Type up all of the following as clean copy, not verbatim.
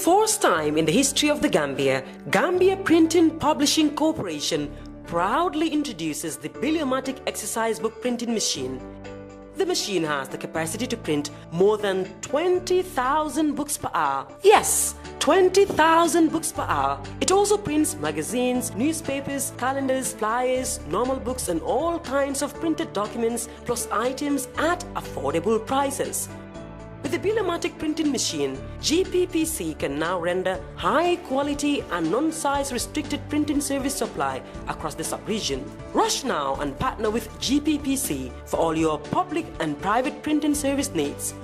first time in the history of the Gambia Printing Publishing Corporation proudly introduces the Biliomatic exercise book printing machine. The machine has the capacity to print more than 20,000 books per hour. Yes, 20,000 books per hour. It also prints magazines, newspapers, calendars, flyers, normal books and all kinds of printed documents plus items at affordable prices. With the Biliomatic printing machine, GPPC can now render high quality and non-size restricted printing service supply across the sub-region. Rush now and partner with GPPC for all your public and private printing service needs.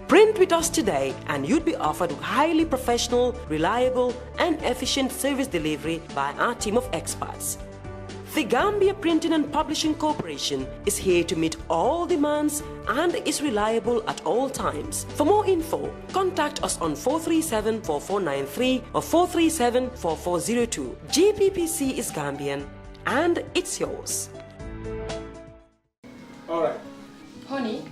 Print with us today and you'd be offered highly professional, reliable and efficient service delivery by our team of experts. The Gambia Printing and Publishing Corporation is here to meet all demands and is reliable at all times. For more info, contact us on 437-4493 or 437-4402. GPPC is Gambian and it's yours. All right. Honey,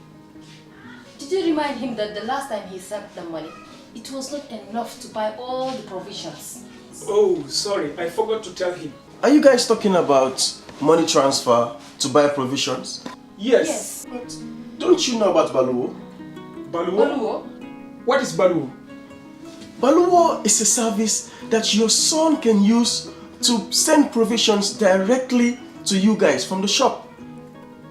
did you remind him that the last time he sent the money, it was not enough to buy all the provisions? Oh, sorry, I forgot to tell him. Are you guys talking about money transfer to buy provisions? Yes. But don't you know about Baluwo? Baluwo? What is Baluwo? Baluwo is a service that your son can use to send provisions directly to you guys from the shop.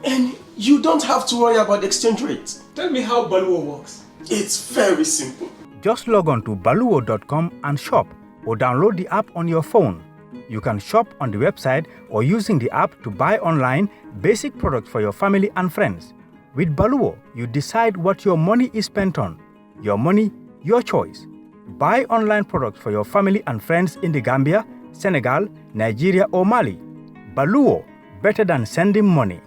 And you don't have to worry about the exchange rate. Tell me how Baluwo works. It's very simple. Just log on to baluwo.com and shop or download the app on your phone. You can shop on the website or using the app to buy online basic products for your family and friends. With Baluwo, you decide what your money is spent on. Your money, your choice. Buy online products for your family and friends in the Gambia, Senegal, Nigeria or Mali. Baluwo, better than sending money.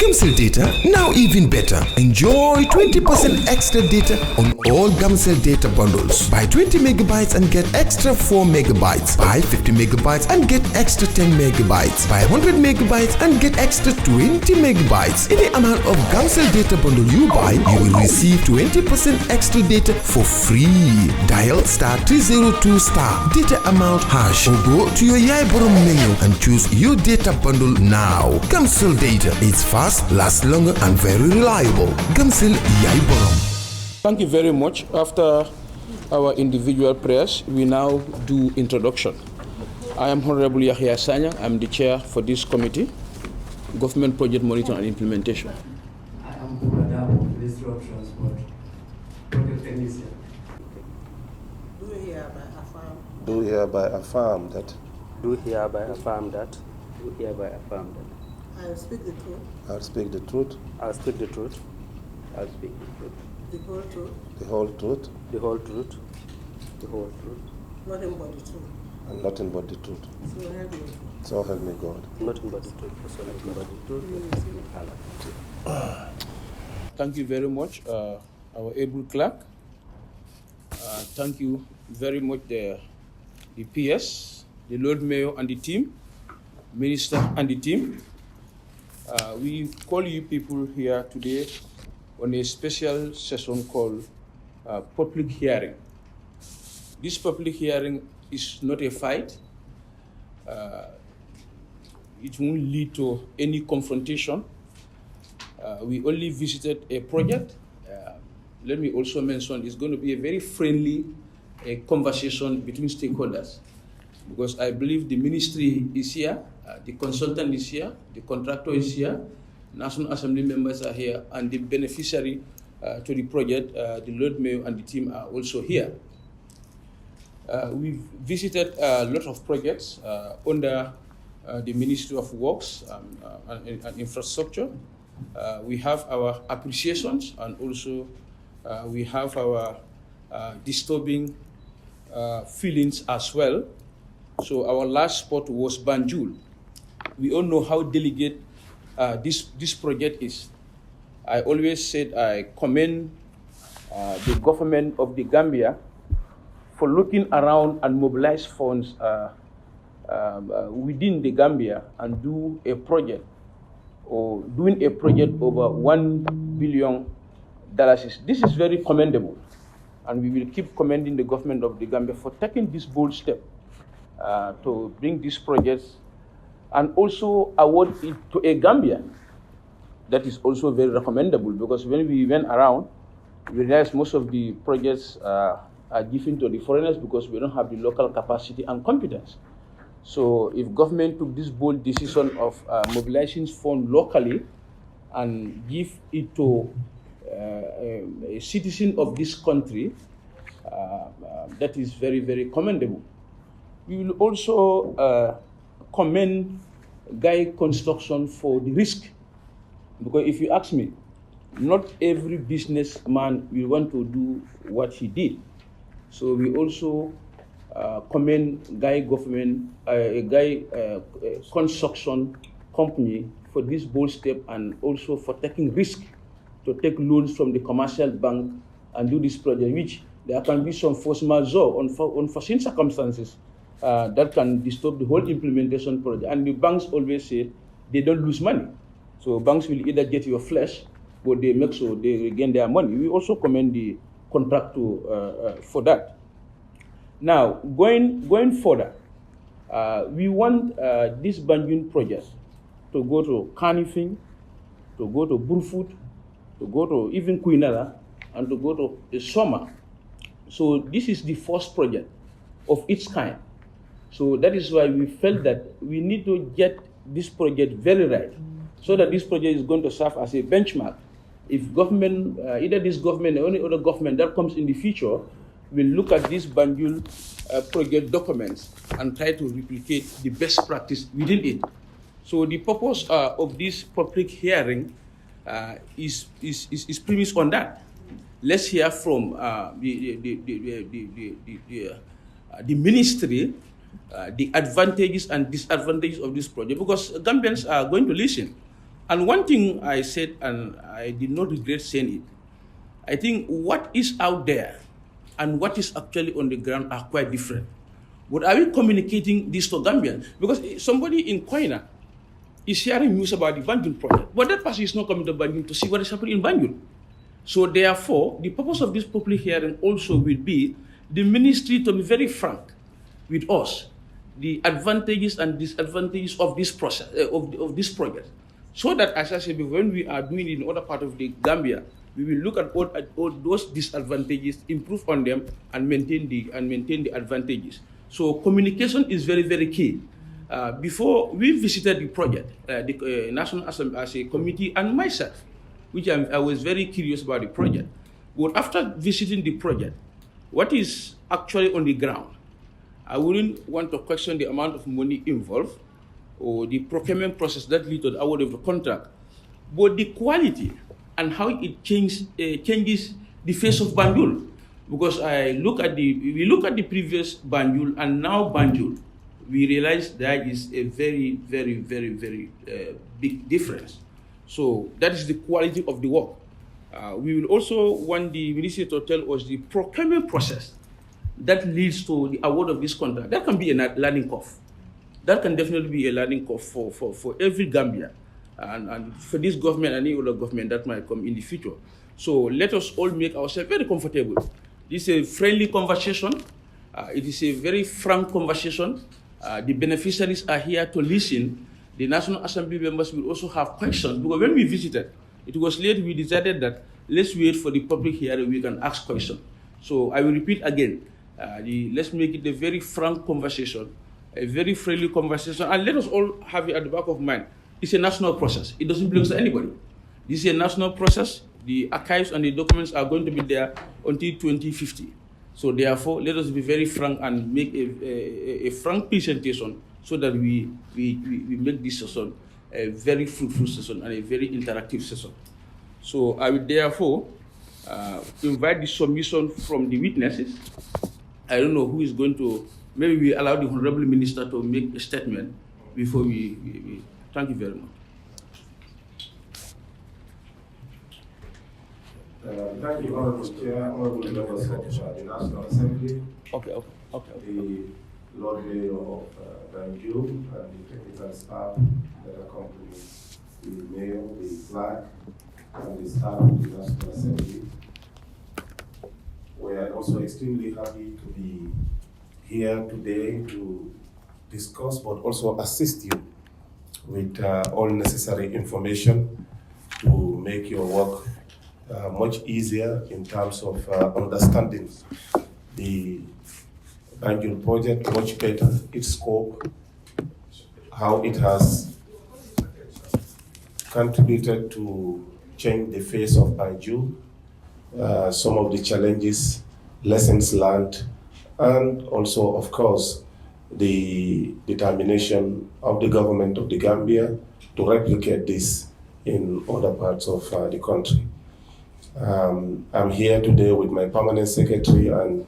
Gamcell data, now even better. Enjoy 20% extra data on all Gamcell data bundles. Buy 20 megabytes and get extra 4 megabytes. Buy 50 megabytes and get extra 10 megabytes. Buy 100 megabytes and get extra 20 megabytes. Any amount of Gamcell data bundle you buy, you will receive 20% extra data for free. Dial *302 data amount hash or go to your Yaiborom menu and choose your data bundle now. Gamcell data, it's fast, lasts longer and very reliable. Gamcell Yaiborom. Thank you very much. After our individual prayers, we now do introduction. I am Honorable Yahya Sanya. I'm the chair for this committee, Government Project Monitoring and Implementation. I am Adamo, Minister of Transport, Project Technician. Do hereby affirm that. Do hereby affirm that. Do hereby affirm that. I will speak the truth. I'll speak the truth. I'll speak the truth. I'll speak the truth. The whole truth. The whole truth. The whole truth. The whole truth. Nothing but the truth. And nothing but the truth. So help me. So help me God. Nothing but the truth. So nothing but the truth. Thank you very much, our able clerk. Thank you very much, the PS, the Lord Mayor and the team, Minister and the team. We call you people here today on a special session called public hearing. This public hearing is not a fight. It won't lead to any confrontation. We only visited a project. Let me also mention it's going to be a very friendly conversation between stakeholders, because I believe the ministry is here, the consultant is here, the contractor is here, National Assembly members are here, and the beneficiary to the project, the Lord Mayor and the team are also here. We've visited a lot of projects under the Ministry of Works and Infrastructure. We have our appreciations, and also we have our disturbing feelings as well. So our last spot was Banjul. We all know how delicate this project is. I always said I commend the government of the Gambia for looking around and mobilize funds within the Gambia and do a project, or doing a project over $1 billion. This is very commendable. And we will keep commending the government of the Gambia for taking this bold step to bring these projects and also award it to a Gambian. That is also very recommendable, because when we went around, we realized most of the projects are given to the foreigners because we don't have the local capacity and competence. So if government took this bold decision of mobilizing funds locally and give it to a citizen of this country, that is very, very commendable. We will also commend Guy Construction for the risk, because if you ask me, not every businessman will want to do what he did. So we also commend Guy Construction Company for this bold step, and also for taking risk to take loans from the commercial bank and do this project, which there can be some force majeure, unforeseen circumstances that can disturb the whole implementation project. And the banks always say they don't lose money. So banks will either get your flesh, but they make sure they regain their money. We also commend the contractor for that. Now, going further, we want this banjul project to go to Kanifing, to go to Burfoot, to go to even Quinella, and to go to Soma. So this is the first project of its kind. So that is why we felt that we need to get this project very right, so that this project is going to serve as a benchmark. If government, either this government or any other government that comes in the future, will look at these banjul project documents and try to replicate the best practice within it. So the purpose of this public hearing is premised on that. Let's hear from the ministry, the advantages and disadvantages of this project, because Gambians are going to listen. And one thing I said, and I did not regret saying it, I think what is out there and what is actually on the ground are quite different. But are we communicating this to Gambians? Because somebody in Koina is sharing news about the Banjul project, but that person is not coming to Banjul to see what is happening in Banjul. So therefore, the purpose of this public hearing also will be the ministry to be very frank with us, the advantages and disadvantages of this process, of this project. So that, as I said, when we are doing it in other part of the Gambia, we will look at all those disadvantages, improve on them, and maintain the advantages. So communication is very, very key. Before we visited the project, the National Assembly as a committee, and myself, which I was very curious about the project. But after visiting the project, what is actually on the ground? I wouldn't want to question the amount of money involved or the procurement process that led to the award of the contract, but the quality and how it changes the face of Banjul. Because we look at the previous Banjul and now Banjul, we realize there is a very, very, very, very big difference. So that is the quality of the work. We will also want the ministry to tell us the procurement process that leads to the award of this contract. That can be a learning curve. That can definitely be a learning curve for every Gambian, and for this government and any other government that might come in the future. So let us all make ourselves very comfortable. This is a friendly conversation. It is a very frank conversation. The beneficiaries are here to listen. The National Assembly members will also have questions, because when we visited, it was late, we decided that let's wait for the public hearing, we can ask questions. So I will repeat again, let's make it a very frank conversation, a very friendly conversation, and let us all have it at the back of mind. It's a national process. It doesn't belong to anybody. This is a national process. The archives and the documents are going to be there until 2050. So therefore, let us be very frank and make a frank presentation, so that we make this session a very fruitful session and a very interactive session. So I will therefore invite the submission from the witnesses. I don't know who is going to, maybe we allow the Honorable Minister to make a statement before we thank you very much. Thank you, Honorable Chair, Honorable members of the National Assembly, the Lord Mayor of Banjul, and the technical staff that accompany the Mayor, the flag, and the staff of the National Assembly. We are also extremely happy to be here today to discuss but also assist you with all necessary information to make your work much easier in terms of understanding the banjul project much better, its scope, how it has contributed to change the face of banjul, some of the challenges, lessons learned, and also, of course, the determination of the government of the Gambia to replicate this in other parts of the country. I'm here today with my permanent secretary and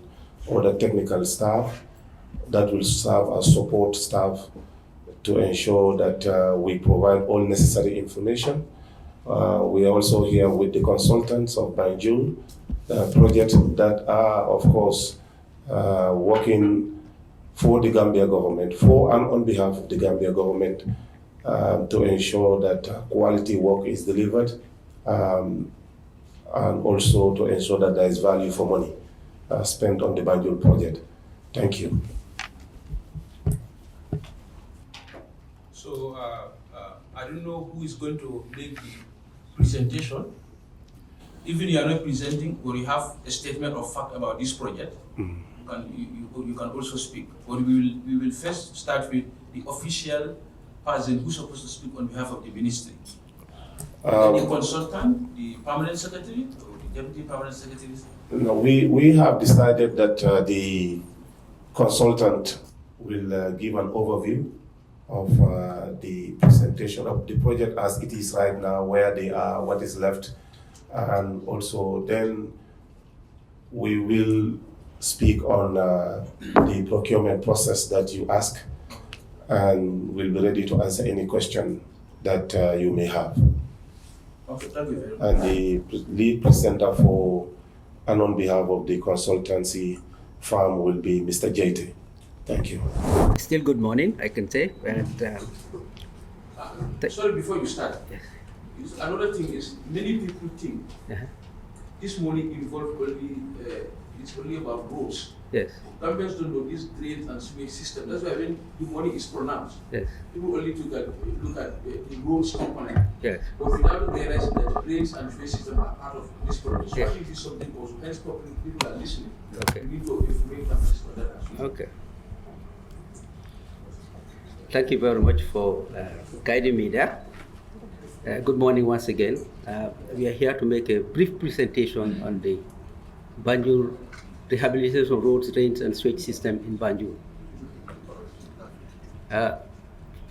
other technical staff that will serve as support staff to ensure that we provide all necessary information. We are also here with the consultants of banjul projects that are, of course, working for the Gambia government, for and on behalf of the Gambia government, to ensure that quality work is delivered, and also to ensure that there is value for money spent on the banjul project. Thank you. So I don't know who is going to make the presentation. Even you are not presenting, or you have a statement of fact about this project, you can also speak. But we will first start with the official person who's supposed to speak on behalf of the ministry. The consultant, the permanent secretary, or the deputy permanent secretary? No, we have decided that the consultant will give an overview of the presentation of the project as it is right now, where they are, what is left, and also then we will speak on the procurement process that you ask, and we'll be ready to answer any question that you may have. Okay, thank you very much. And the lead presenter for and on behalf of the consultancy firm will be Mr. Jete. Thank you. Still good morning, I can say. And, sorry, before you start, another thing is many people think this money involved only, it's only about roads. Yes. Governments don't know this drain and sewage system. That's why when the money is pronounced, yes, people only look at the roads component. Yes. But without realizing that the drains and sewage system are part of this problem. So yes, I think this is something also, hence people are listening. Okay. We need to informate them for that as well. Okay. Thank you very much for guiding me there. Good morning once again. We are here to make a brief presentation on the Banjul rehabilitation of roads, drains, and sewage system in Banjul.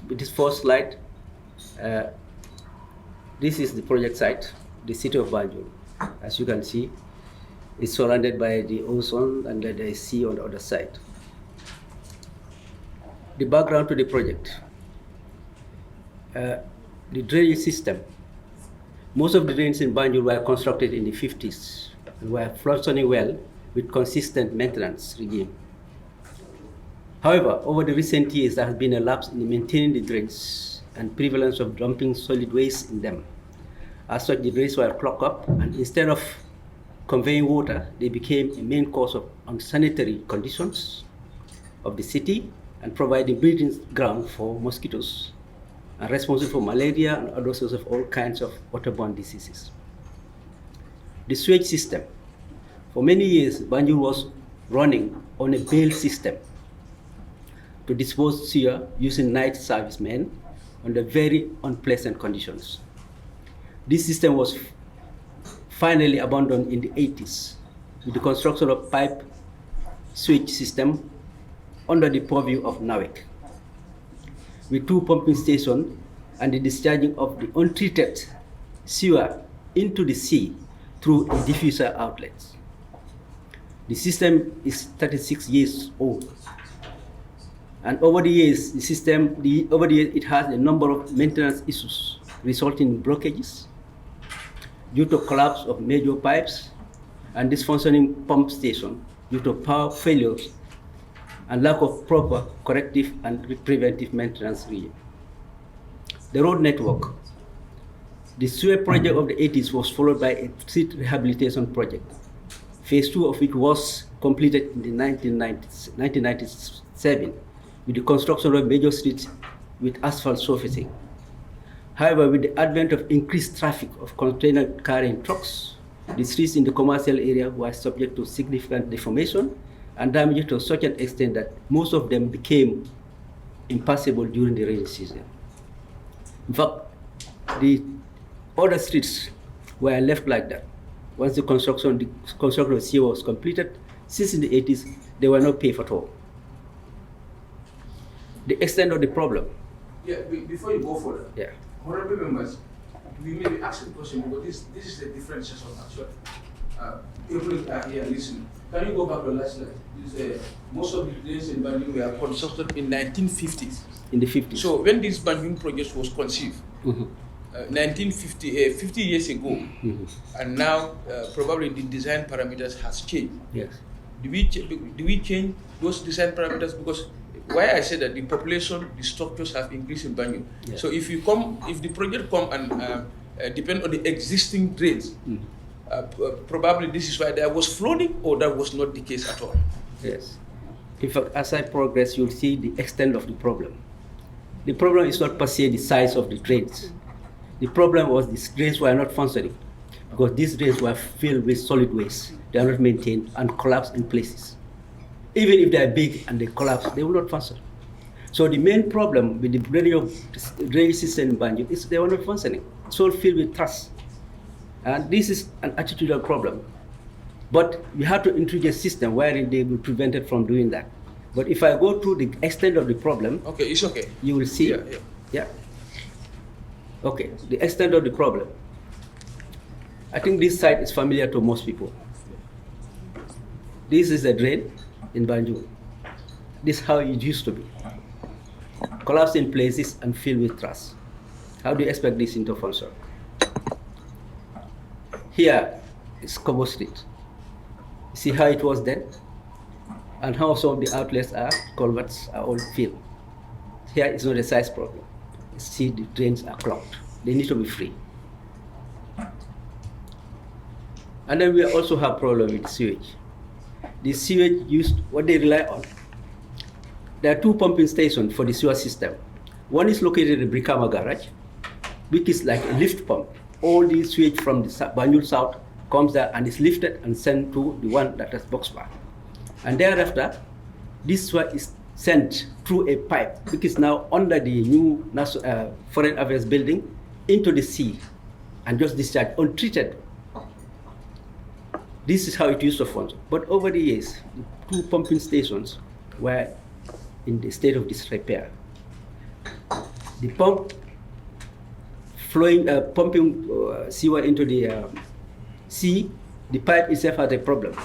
With this first slide, this is the project site, the city of Banjul. As you can see, it's surrounded by the ocean and there is sea on the other side. The background to the project. The drainage system. Most of the drains in Banjul were constructed in the 50s and were functioning well with consistent maintenance regime. However, over the recent years, there has been a lapse in maintaining the drains and prevalence of dumping solid waste in them. As such, the drains were clogged up, and instead of conveying water, they became a main cause of unsanitary conditions of the city and providing breeding ground for mosquitoes and responsible for malaria and other sorts of all kinds of waterborne diseases. The sewage system. For many years, Banjul was running on a bale system to dispose sewer using night servicemen under very unpleasant conditions. This system was finally abandoned in the 80s with the construction of pipe sewage system under the purview of NAWEC, with 2 pumping stations and the discharging of the untreated sewer into the sea through a diffuser outlet. The system is 36 years old, and over the years, it has a number of maintenance issues resulting in blockages due to collapse of major pipes and dysfunctioning pump station due to power failures and lack of proper corrective and preventive maintenance regime. The road network. The sewer project of the 80s was followed by a street rehabilitation project, phase 2 of which was completed in the 1997 with the construction of major streets with asphalt surfacing. However, with the advent of increased traffic of container carrying trucks, the streets in the commercial area were subject to significant deformation and damage to such an extent that most of them became impassable during the rainy season. In fact, the other streets were left like that. Once the construction of seawall was completed, since in the 80s, they were not paved at all. The extent of the problem. Yeah, before you go further, yeah. Honorable members, we may be asking questions, but this is the different session actually. People are here listening. Can you go back to the last slide? Most of the drains in Banjul were constructed in 1950s. In the 50s. So when this Banjul project was conceived, 1950, 50 years ago, and now probably the design parameters has changed. Yes. Do we change those design parameters? Because why I say that the population, the structures have increased in Banjul. Yes. So if the project come and depend on the existing drains, probably this is why there was flooding, or that was not the case at all. Yes. In fact, as I progress, you'll see the extent of the problem. The problem is not per se the size of the drains. The problem was these drains were not functioning because these drains were filled with solid waste. They are not maintained and collapse in places. Even if they are big and they collapse, they will not function. So the main problem with the drainage system in Banjul is they were not functioning. It's all filled with trash. And this is an attitudinal problem. But we have to introduce a system wherein they will prevent it from doing that. But if I go to the extent of the problem, okay, it's okay. You will see. Yeah. Okay, the extent of the problem. I think this site is familiar to most people. This is a drain in Banjul. This is how it used to be. Collapsed in places and filled with trash. How do you expect this to function? Here is Kobo Street. See how it was then? And how some of the outlets culverts are all filled. Here is not a size problem. See, the drains are clogged. They need to be free. And then we also have problem with sewage. The sewage used, what they rely on, there are 2 pumping stations for the sewer system. One is located in the Brikama garage, which is like a lift pump. All the sewage from the Banjul South comes there and is lifted and sent to the one that is Boxbar. And thereafter, this sewer is sent through a pipe, which is now under the new Foreign Affairs building, into the sea and just discharged untreated. This is how it used to function. But over the years, the 2 pumping stations were in the state of disrepair. The pump pumping sewer into the sea, the pipe itself had a problem.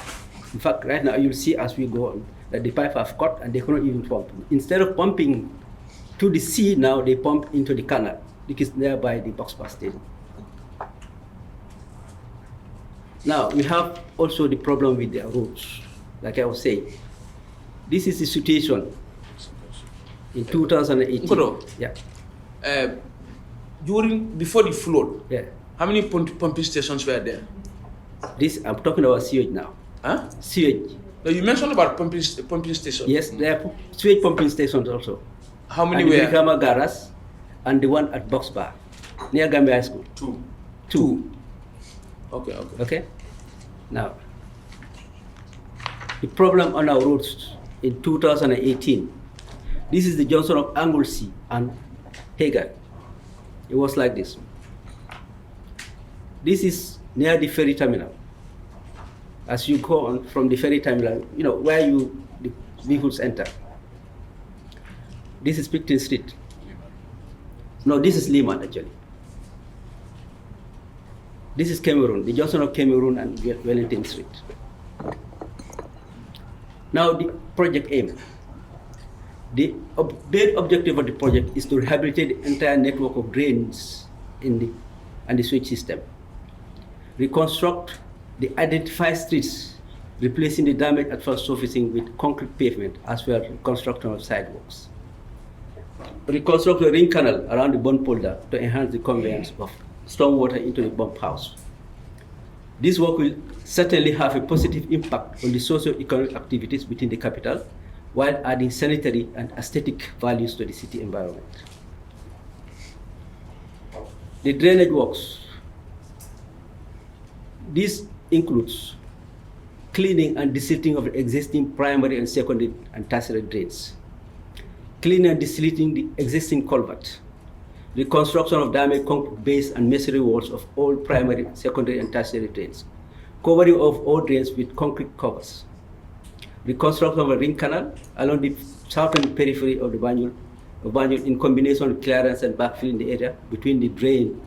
In fact, right now you'll see as we go on that the pipe have cut and they cannot even pump. Instead of pumping to the sea, now they pump into the canal, which is nearby the Boxbar Stadium. Now, we have also the problem with the roads. Like I was saying, this is the situation in 2018. Yeah. Before the flood, yeah. How many pumping stations were there? I'm talking about sewage now. Huh? Sewage. No, you mentioned about pumping stations. Yes, there are sewage pumping stations also. How many and were? The Brikama Garage and the one at Boxbar, near Gambia High School. 2. Okay. Now, the problem on our roads in 2018, this is the junction of Anglesey and Hagar. It was like this. This is near the ferry terminal. As you go on from the ferry terminal, where the vehicles enter. This is Picton Street. No, this is Lehman actually. This is Cameroon, the junction of Cameroon and Wellington Street. Now the project aim. The main objective of the project is to rehabilitate the entire network of drains and the sewage system. Reconstruct the identified streets, replacing the damaged asphalt surfacing with concrete pavement, as well as reconstruction of sidewalks. Reconstruct the ring canal around the bond polder to enhance the conveyance of stormwater into the pump house. This work will certainly have a positive impact on the socio-economic activities within the capital, while adding sanitary and aesthetic values to the city environment. The drainage works. This includes cleaning and desilting of the existing primary and secondary and tertiary drains, cleaning and desilting the existing culvert, reconstruction of damaged concrete base and masonry walls of all primary, secondary, and tertiary drains, covering of all drains with concrete covers, reconstruction of a ring canal along the southern periphery of the banjul in combination with clearance and backfilling the area between the drain,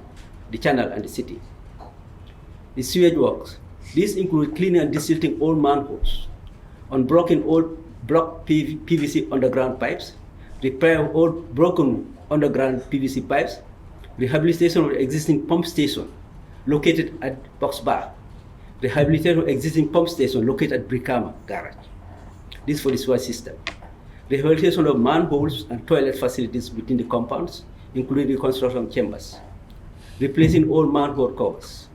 the channel, and the city. The sewage works. These include cleaning and desilting all manholes, unblocking all blocked PVC underground pipes, repair of all broken underground PVC pipes, rehabilitation of the existing pump station located at Box Bar, rehabilitation of existing pump station located at Brikama Garage. This for the sewer system. Rehabilitation of manholes and toilet facilities within the compounds, including reconstruction chambers. Replacing all manhole covers.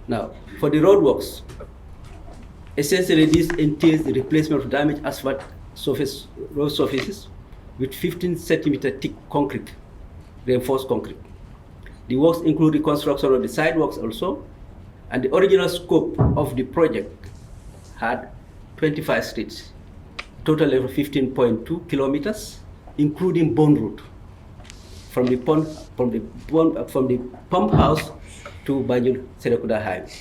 Now, for the roadworks, essentially this entails the replacement of damaged asphalt road surfaces with 15 centimeter thick concrete, reinforced concrete. The works include the construction of the sidewalks also, and the original scope of the project had 25 streets, total level 15.2 kilometers, including Bond Road, from the pump house to Banjul Serekunda Highway.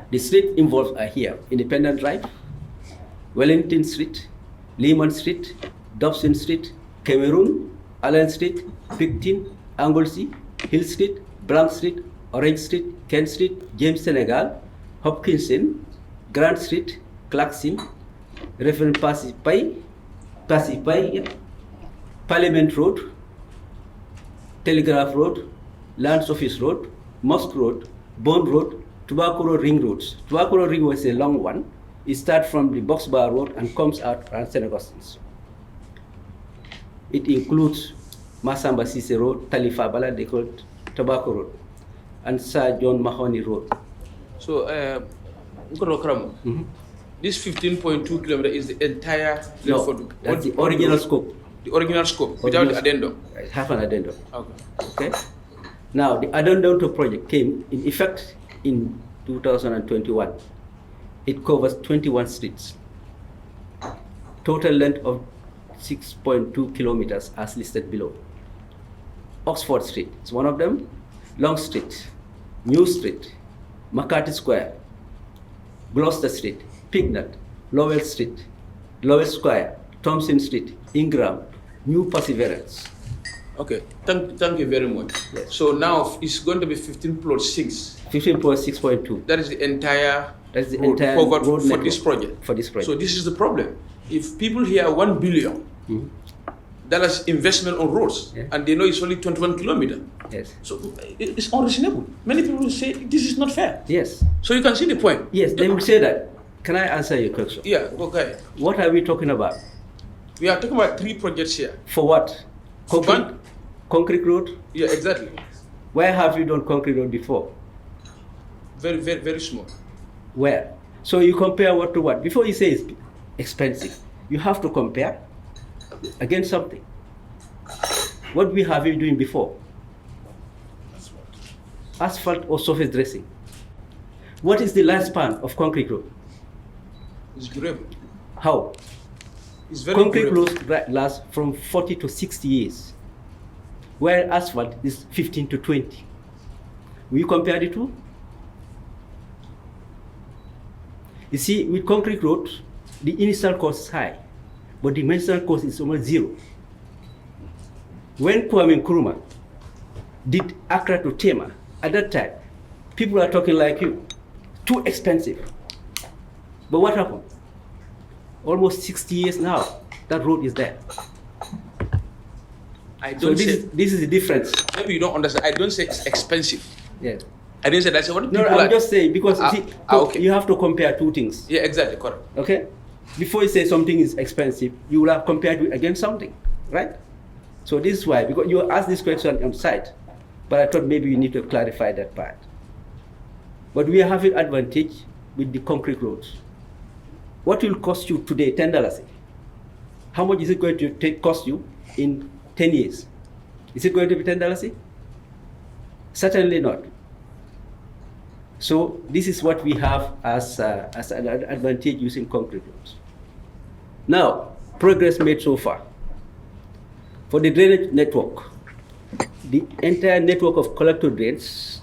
The streets involved are here: Independent Drive, Wellington Street, Lehman Street, Dobson Street, Cameroon, Allen Street, Picton, Anglesey, Hill Street, Blanc Street, Orange Street, Kent Street, James Senegal, Hopkinson, Grant Street, Clarkson, Reverend Passy Pie, Parliament Road, Telegraph Road, Lands Office Road, Mosque Road, Bond Road, Tobacco Road Ring Roads. Tobacco Road Ring was a long one. It starts from the Box Bar Road and comes out around St. Augustine's. It includes Masamba Sise Road, Talifabala, they call it Tobacco Road, and Sir John Mahoney Road. So, this 15.2 kilometers is the entire... No, that's the original scope. The original scope, without the addendum? Half an addendum. Okay. Now, the addendum to project came in effect in 2021. It covers 21 streets. Total length of 6.2 kilometers as listed below. Oxford Street is one of them, Long Street, New Street, McCarthy Square, Gloucester Street, Pignut, Lowell Street, Lowell Square, Thompson Street, Ingram, New Perseverance. Okay, thank you very much. Yes. So now it's going to be 15 plus 6. 15 plus 6.2. That is the entire road covered for network this project. For this project. So this is the problem. If people hear $1 billion dollars investment on roads, and they know it's only 21 kilometers, yes. So it's unreasonable. Many people will say this is not fair. Yes. So you can see the point. Yes, they will say that. Can I answer your question? Yeah, okay. What are we talking about? We are talking about 3 projects here. For what? Concrete road? Yeah, exactly. Where have you done concrete road before? Very, very, very small. Where? So you compare what to what? Before you say it's expensive, you have to compare against something. What we have been doing before? Asphalt or surface dressing. What is the lifespan of concrete road? It's durable. How? It's very concrete durable. roads last from 40 to 60 years, where asphalt is 15 to 20. Will you compare the two? You see, with concrete roads, the initial cost is high, but the maintenance cost is almost zero. When Kwame Nkrumah did Accra to Tema, at that time, people are talking like you, too expensive. But what happened? Almost 60 years now, that road is there. This is the difference. Maybe you don't understand. I don't say it's expensive. Yeah. I didn't say that. I said, what No, I'm just saying, because you see, okay. you have to compare two things. Yeah, exactly, correct. Okay? Before you say something is expensive, you will have compared it against something, right? So this is why, because you asked this question on site, But I thought maybe we need to clarify that part. But we are having advantage with the concrete roads. What will cost you today $10? How much is it going to cost you in 10 years? Is it going to be $10? Certainly not. So this is what we have as an advantage using concrete roads. Now, progress made so far. For the drainage network, the entire network of collector drains,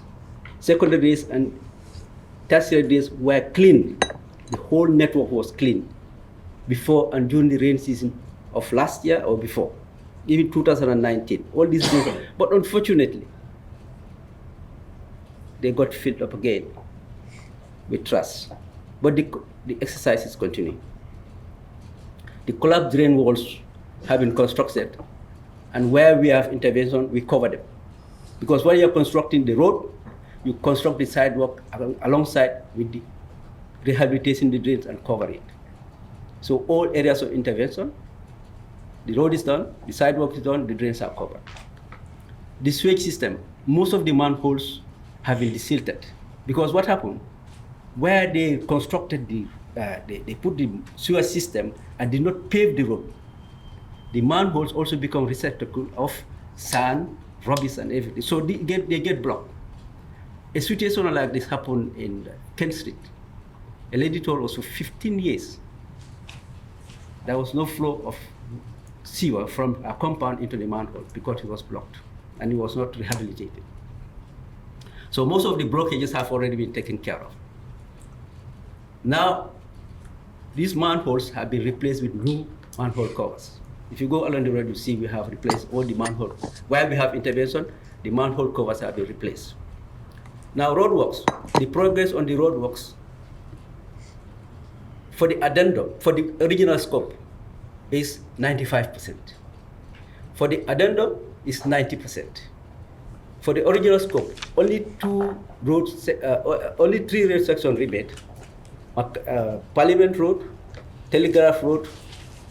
secondary drains, and tertiary drains were clean. The whole network was clean before and during the rain season of last year or before, even 2019. All these things, but unfortunately, they got filled up again with trash. But the exercise is continuing. The collapsed drain walls have been constructed, and where we have intervention, we cover them. Because when you're constructing the road, you construct the sidewalk alongside with the rehabilitation the drains and cover it. So all areas of intervention, the road is done, the sidewalk is done, the drains are covered. The sewage system, most of the manholes have been desilted. Because what happened? Where they constructed they put the sewer system and did not pave the road, the manholes also become receptacle of sand, rubbish, and everything. So they get blocked. A situation like this happened in Kerr Street. A lady told us for 15 years there was no flow of sewer from a compound into the manhole because it was blocked and it was not rehabilitated. So most of the blockages have already been taken care of. Now, these manholes have been replaced with new manhole covers. If you go along the road, you see we have replaced all the manhole. Where we have intervention, the manhole covers have been replaced. Now, roadworks, the progress on the roadworks for the addendum, for the original scope, is 95%. For the addendum, is 90%. For the original scope, only 3 road sections remain. Parliament Road, Telegraph Road,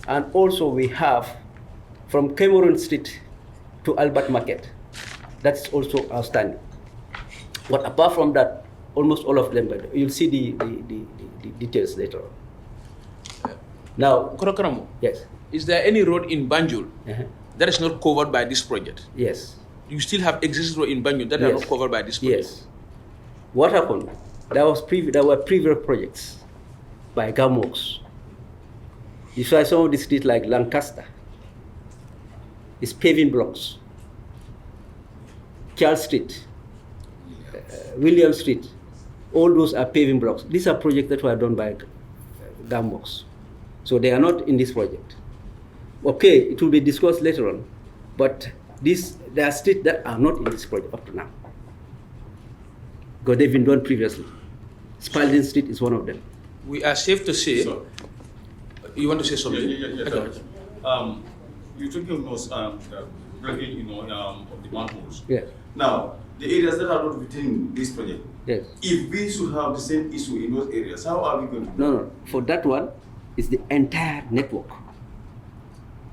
and also we have from Cameroon Street to Albert Market. That's also outstanding. But apart from that, almost all of them, but you'll see the details later on. Now, Korokoramo, yes. Is there any road in Banjul that is not covered by this project? Yes. You still have existing road in Banjul that are not covered by this project? Yes. What happened? There were previous projects by GAMWORKS. You saw some of the streets like Lancaster. It's paving blocks. Charles Street, William Street, all those are paving blocks. These are projects that were done by GAMWORKS. So they are not in this project. Okay, it will be discussed later on, but there are streets that are not in this project up to now, because they've been done previously. Spalding Street is one of them. We are safe to say. You want to say something? You're talking about breaking, of the manholes. Yes. Now, the areas that are not within this project. Yes. If we should have the same issue in those areas, how are we going to? No. For that one, it's the entire network.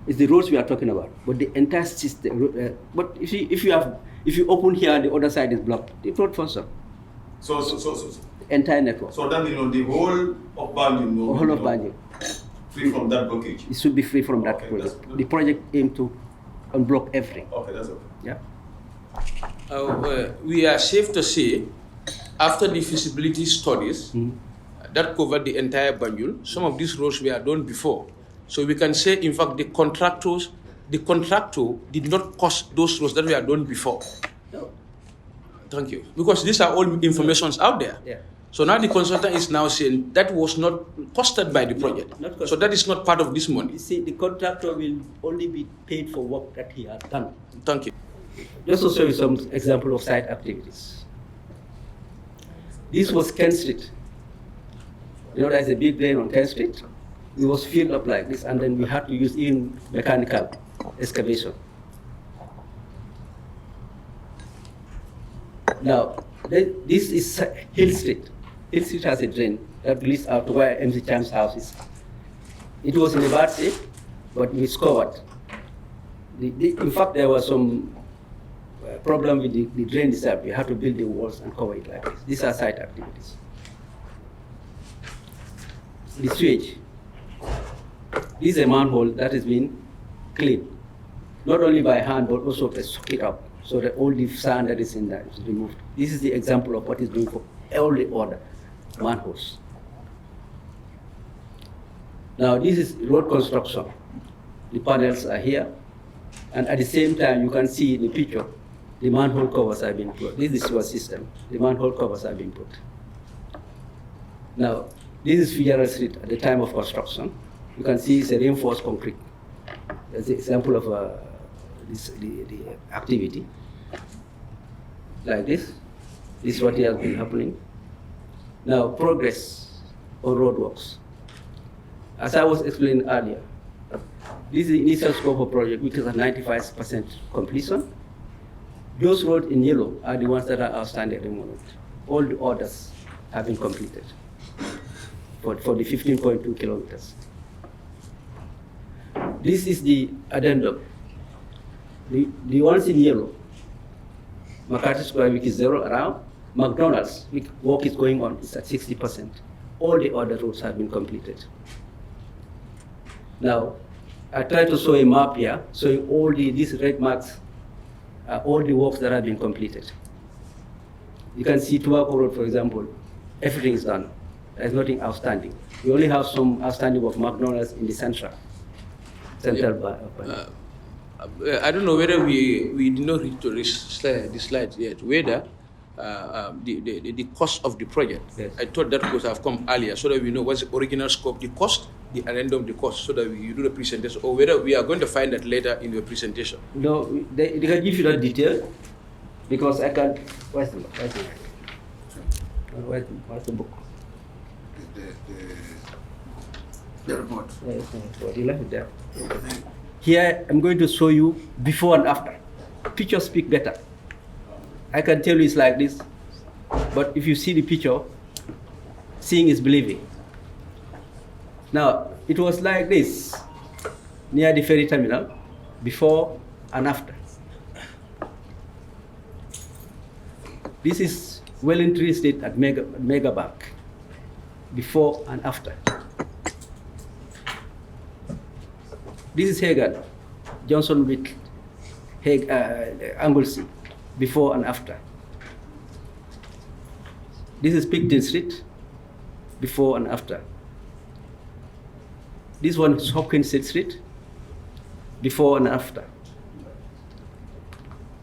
It's the roads we are talking about, but the entire system. But if you open here and the other side is blocked, it won't function. So. Entire network. So that the whole of Banjul. Whole of Banjul. Free from that blockage. It should be free from that project. The project aims to unblock everything. Okay, that's okay. Yeah. We are safe to say, after the feasibility studies that covered the entire Banjul, some of these roads were done before. So we can say, in fact, the contractor did not cost those roads that were done before. No. Thank you. Because these are all informations out there. Yeah. So now the consultant is now saying that was not costed by the project. Not so that is not part of this money. You see, the contractor will only be paid for work that he has done. Thank you. Just to show you some example of site activities. This was Kerr Street. You know, there's a big drain on Kerr Street. It was filled up like this, and then we had to use even mechanical excavation. Now, this is Hill Street. Hill Street has a drain that leads out to where MC Cham's house is. It was in a bad state, but it's covered. In fact, there were some problem with the drain itself. You have to build the walls and cover it like this. These are site activities. The sewage. This is a manhole that has been cleaned, not only by hand, but also to soak it up, so that all the sand that is in there is removed. This is the example of what is doing for all the other manholes. Now, this is road construction. The panels are here, and at the same time, you can see in the picture, the manhole covers have been put. This is the sewer system. The manhole covers have been put. Now, this is Fitzgerald Street at the time of construction. You can see it's a reinforced concrete. That's an example of the activity. Like this. This is what has been happening. Now, progress on roadworks. As I was explaining earlier, this is the initial scope of project, which is at 95% completion. Those roads in yellow are the ones that are outstanding at the moment. All the others have been completed for the 15.2 kilometers. This is the addendum. The ones in yellow, McCarthy Square, which is zero around, McDonald's, which work is going on, is at 60%. All the other roads have been completed. Now, I try to show a map here, showing all these red marks, all the works that have been completed. You can see Tobacco Road, for example, everything is done. There's nothing outstanding. We only have some outstanding work, McDonald's in the central I don't know whether we did not reach to the slide yet, whether the cost of the project. Yes. I thought that could have come earlier so that we know what's the original scope, the cost, the addendum, the cost, so that we do the presentation, or whether we are going to find that later in the presentation. No, they can give you that detail, because I can't. Where's the book? The report. You left it there. Here, I'm going to show you before and after. Pictures speak better. I can tell you it's like this, but if you see the picture, seeing is believing. Now, it was like this, near the ferry terminal, before and after. This is Wellington Street at Mega Bank, before and after. This is Hagan, Johnson with Anglesey, before and after. This is Picton Street, before and after. This one is Hopkins Street, before and after.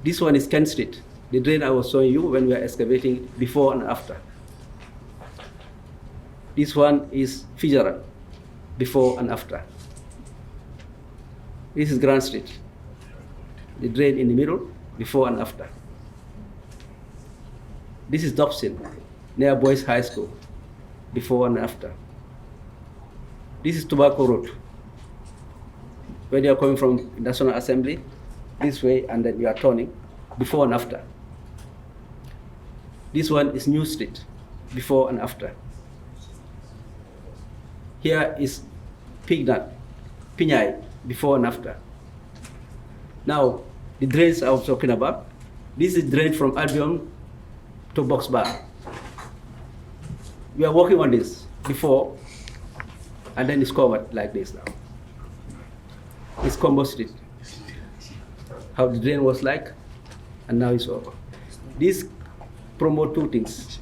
This one is Kent Street, the drain I was showing you when we were excavating, before and after. This one is Fitzgerald, before and after. This is Grand Street, the drain in the middle, before and after. This is Dobson, near Boys High School, before and after. This is Tobacco Road. When you are coming from National Assembly, this way, and then you are turning, before and after. This one is New Street, before and after. Here is Pignat, Pinyai, before and after. Now, the drains I was talking about, this is drain from Albion to Box Bar. We are working on this before, and then it's covered like this now. It's Combo Street. How the drain was like, and now it's over. This promote two things: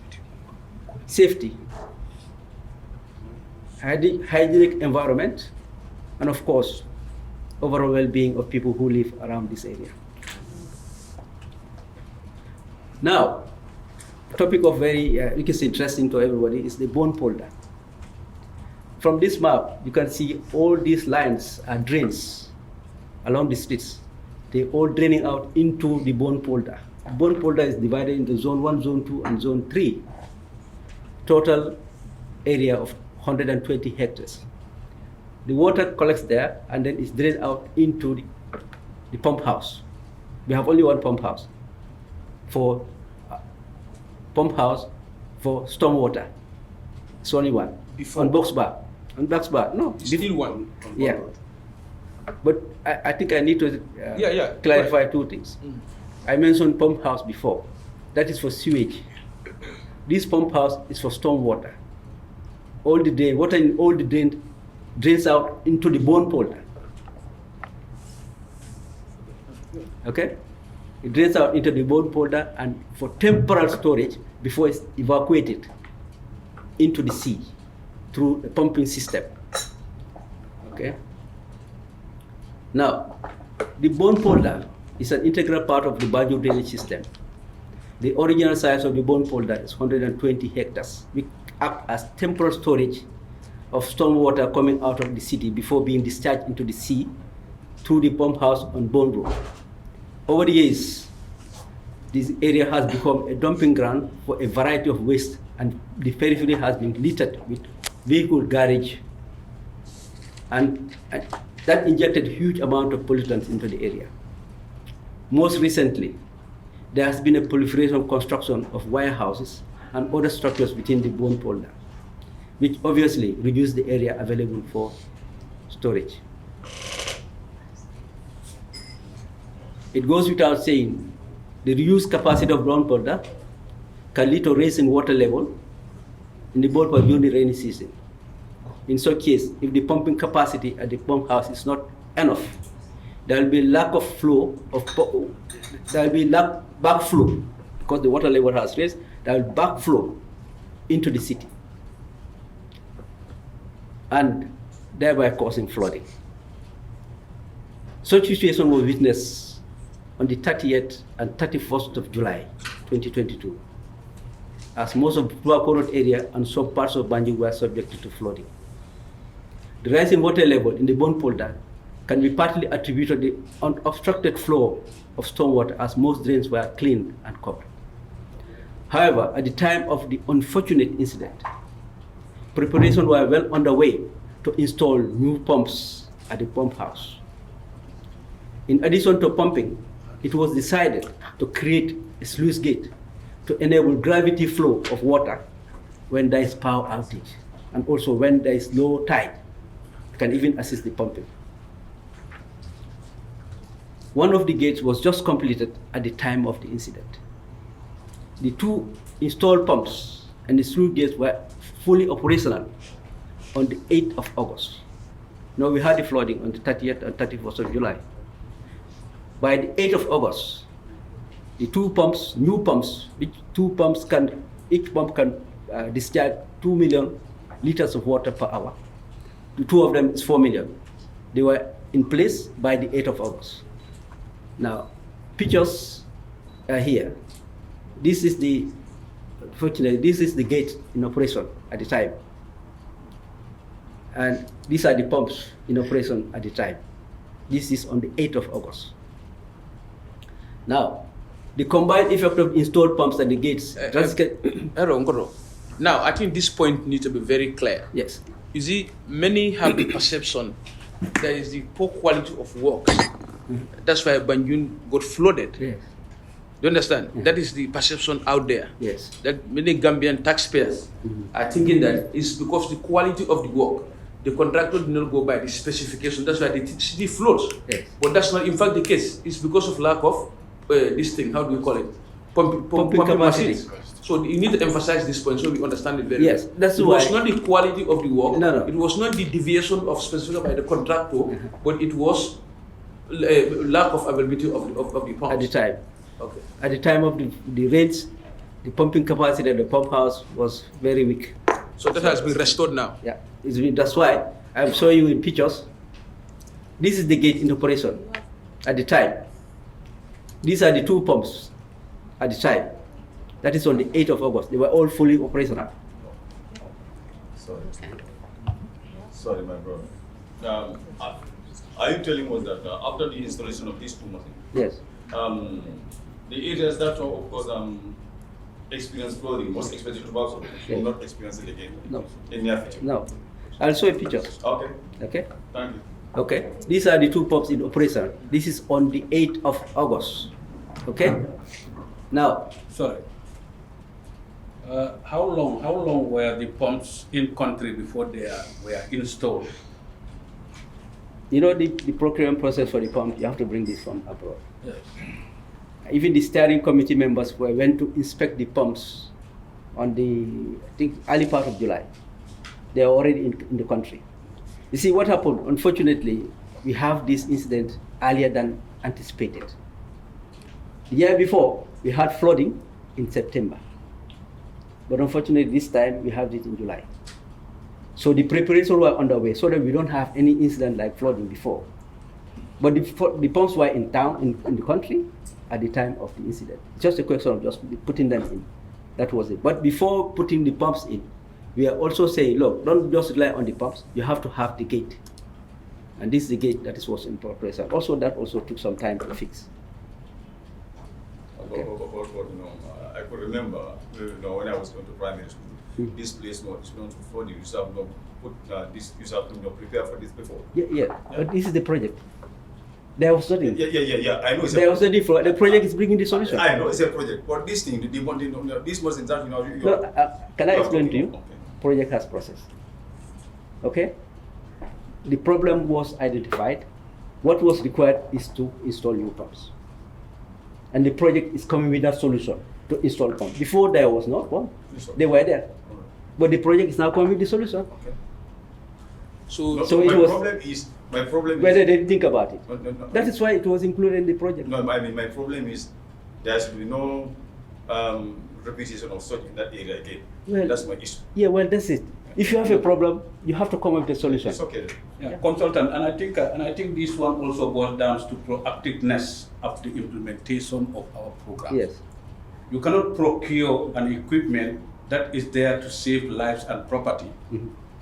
safety, hygienic environment, and of course, overall well-being of people who live around this area. Now, topic of which is interesting to everybody is the bone polder. From this map, you can see all these lines are drains along the streets. They're all draining out into the bone polder. Bone polder is divided into zone 1, zone 2, and zone 3. Total area of 120 hectares. The water collects there and then is drained out into the pump house. We have only one pump house for stormwater. It's only one. Before. On Box Bar. On Box Bar, no. Still one. Yeah. But I think I need to clarify two things. I mentioned pump house before. That is for sewage. This pump house is for storm water. All the drain, water in all the drain drains out into the bone polder. Okay? It drains out into the bone polder and for temporal storage before it's evacuated into the sea through the pumping system. Okay? Now, the bone polder is an integral part of the banjul drainage system. The original size of the bone polder is 120 hectares, which act as temporal storage of stormwater coming out of the city before being discharged into the sea through the pump house on Bone Road. Over the years, this area has become a dumping ground for a variety of waste, and the periphery has been littered with vehicle garage, and that injected huge amount of pollutants into the area. Most recently, there has been a proliferation of construction of warehouses and other structures within the bone polder, which obviously reduce the area available for storage. It goes without saying, the reduced capacity of bone polder can lead to rise in water level in the bone polder during the rainy season. In such case, if the pumping capacity at the pump house is not enough, there will be lack of flow there will be backflow because the water level has raised. There will backflow into the city and thereby causing flooding. Such situation was witnessed on the 30th and 31st of July 2022, as most of the Fatou area and some parts of Banjul were subjected to flooding. The rise in water level in the bone polder can be partly attributed to the unobstructed flow of stormwater, as most drains were cleaned and covered. However, at the time of the unfortunate incident, preparations were well underway to install new pumps at the pump house. In addition to pumping, it was decided to create a sluice gate to enable gravity flow of water when there is power outage, and also when there is low tide, it can even assist the pumping. One of the gates was just completed at the time of the incident. The two installed pumps and the sluice gates were fully operational on the 8th of August. Now we had the flooding on the 30th and 31st of July. By the 8th of August, the two pumps, new pumps, each pump can discharge 2 million liters of water per hour. The two of them is 4 million. They were in place by the 8th of August. Now, pictures are here. This is the, fortunately, this is the gate in operation at the time. And these are the pumps in operation at the time. This is on the 8th of August. Now, the combined effect of installed pumps and the gates. Now, I think this point needs to be very clear. Yes. You see, many have the perception there is the poor quality of works. That's why Banjul got flooded. Yes. Do you understand? Yeah. That is the perception out there. Yes. That many Gambian taxpayers are thinking that it's because the quality of the work. The contractor did not go by the specification. That's why the city floats. Yes. But that's not in fact the case. It's because of lack of this thing. How do we call it? Pumping capacity. machines. So you need to emphasize this point so we understand it very well. Yes, that's it why. was not the quality of the work. No. It was not the deviation of specified by the contractor, but it was lack of availability of the pumps. At the time. Okay. At the time of the raids, the pumping capacity at the pump house was very weak. So that has been restored now. Yeah, that's why I'm showing you in pictures. This is the gate in operation at the time. These are the two pumps at the time. That is on the 8th of August. They were all fully operational. Sorry, my brother. Are you telling us that after the installation of these two machines, yes, the areas that of course experience flooding most expected to also will not experience it again? No. In near future? No. I'll show you pictures. Okay. Okay. Thank you. Okay. These are the two pumps in operation. This is on the 8th of August. Okay. Now. Sorry. How long were the pumps in country before they were installed? You know the procurement process for the pump, you have to bring this from abroad. Yes. Even the steering committee members went to inspect the pumps on the, I think, early part of July. They are already in the country. You see what happened, unfortunately, we have this incident earlier than anticipated. The year before, we had flooding in September. But unfortunately, this time, we have it in July. So the preparations were underway so that we don't have any incident like flooding before. But the pumps were in town, in the country, at the time of the incident. It's just a question of just putting them in. That was it. But before putting the pumps in, we are also saying, look, don't just rely on the pumps, you have to have the gate. And this is the gate that was in progress. And also that also took some time to fix. Okay. I could remember when I was going to primary school, this place is known for flooding. You have not put this, you have to prepare for this before. Yeah. But this is the project. There was nothing. Yeah. I know it's there was nothing for the project is bringing the solution. I know it's a project, but this thing, this wasn't that. Can I explain to you? Okay. Project has process. Okay. The problem was identified. What was required is to install new pumps, and the project is coming with that solution to install pumps. Before there was not one. They were there, but the project is now coming with the solution. Okay. So my problem is whether they didn't think about it. No. That is why it was included in the project. No, I mean my problem is there should be no repetition of such in that area again. Well, that's my issue. Yeah, well, that's it. If you have a problem, you have to come up with a solution. It's okay. Yeah. Consultant, and I think this one also boils down to proactiveness of the implementation of our program. Yes. You cannot procure an equipment that is there to save lives and property,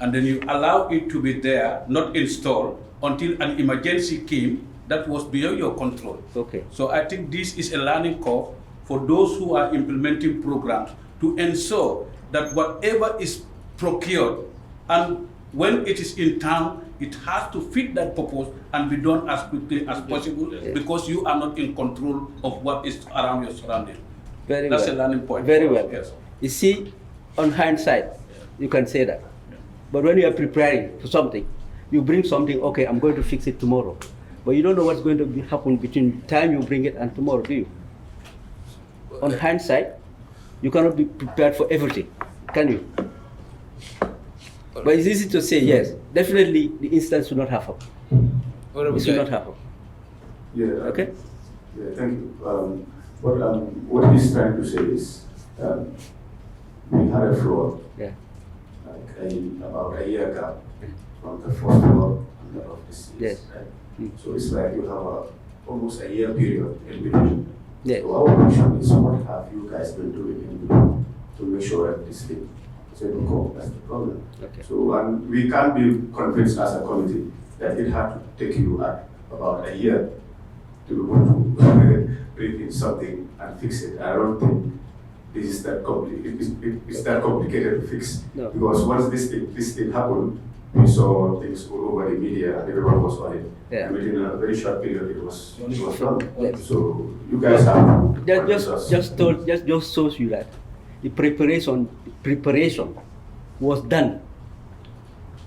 and then you allow it to be there, not installed, until an emergency came that was beyond your control. Okay. So I think this is a learning curve for those who are implementing programs to ensure that whatever is procured, and when it is in town, it has to fit that purpose and be done as quickly as possible, because you are not in control of what is around your surrounding. That's a learning point. Very well. Yes. You see, on hindsight, you can say that. But when you are preparing for something, you bring something, okay, I'm going to fix it tomorrow. But you don't know what's going to happen between the time you bring it and tomorrow, do you? On hindsight, you cannot be prepared for everything, can you? But it's easy to say, yes, definitely the incident should not happen. It should not happen. Yeah. Okay? Yeah, thank you. What he's trying to say is, we had a floor, about a year ago, from the first floor of this. Yes. Right? So it's like you have almost a year period in between. Yes. So our question is, what have you guys been doing in between to make sure that this thing doesn't go? That's the problem. Okay. So we can't be convinced as a committee that it had to take you about a year to bring in something and fix it. I don't think this is that complicated. It's that complicated to fix. No. Because once this thing happened, we saw things all over the media and everyone was on it. Yeah. And within a very short period, it was done. Yes. So you guys have just shows you that the preparation was done.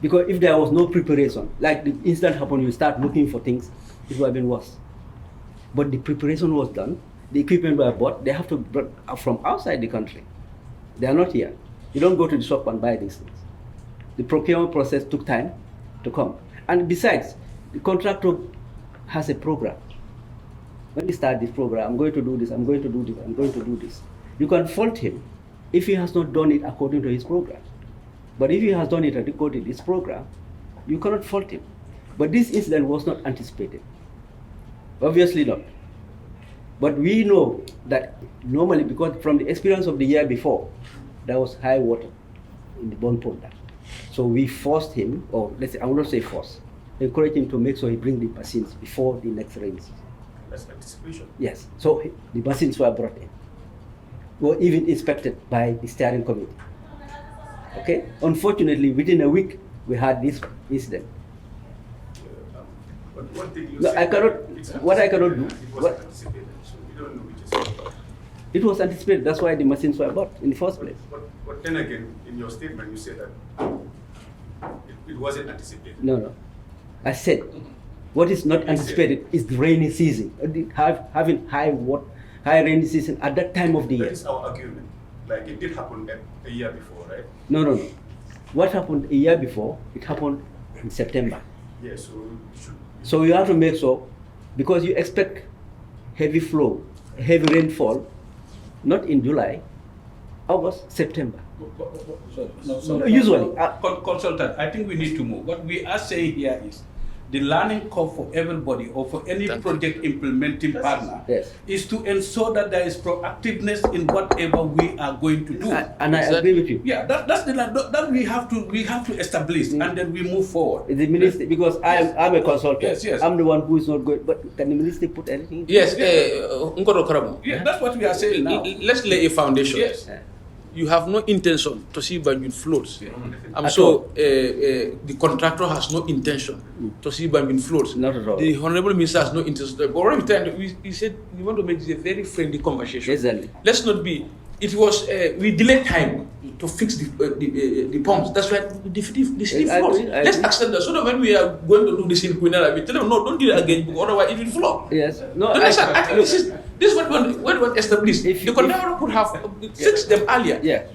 Because if there was no preparation, like the incident happened, you start looking for things, it would have been worse. But the preparation was done, the equipment were bought, they have to bring from outside the country. They are not here. You don't go to the shop and buy these things. The procurement process took time to come. And besides, the contractor has a program. When he starts this program, I'm going to do this, I'm going to do this, I'm going to do this. You can fault him if he has not done it according to his program. But if he has done it according to his program, you cannot fault him. But this incident was not anticipated. Obviously not. But we know that normally, because from the experience of the year before, there was high water in the Bon Pond. So we forced him, or let's say, I will not say force, encourage him to make sure he bring the machines before the next rain season. That's anticipation. Yes. So the machines were brought in, were even inspected by the steering committee. Okay. Unfortunately, within a week, we had this incident. But one thing you No, said, I cannot. What I cannot do. It was anticipated, so we don't know which is. It was anticipated. That's why the machines were bought in the first place. But then again, in your statement, you said that it wasn't anticipated. No. I said, what is not anticipated is the rainy season. Having high high rainy season at that time of the year. That is our argument. Like it did happen a year before, right? No. What happened a year before, it happened in September. Yeah, so So you have to make sure, because you expect heavy flow, heavy rainfall, not in July, August, September. Usually. Consultant, I think we need to move. What we are saying here is the learning curve for everybody or for any project implementing partner is to ensure that there is proactiveness in whatever we are going to do. And I agree with you. Yeah, that's that we have to establish, and then we move forward. The minister, because I'm a consultant. Yes. I'm the one who is not good. But can the minister put anything? Yes, Nkoro Karamo. Yeah, that's what we are saying now. Let's lay a foundation. Yes. You have no intention to see Banjul floats. So the contractor has no intention to see Banjul floats. Not at all. The Honorable Minister has no interest. But every time we said we want to make this a very friendly conversation. Exactly. Let's not be. It was we delayed time to fix the pumps. That's why the steep flows. Let's extend that so that when we are going to do this in Quinella, we tell them no, don't do it again because otherwise it will flow. Yes. No. I think this is what we established. The contractor could have fixed them earlier. Yeah.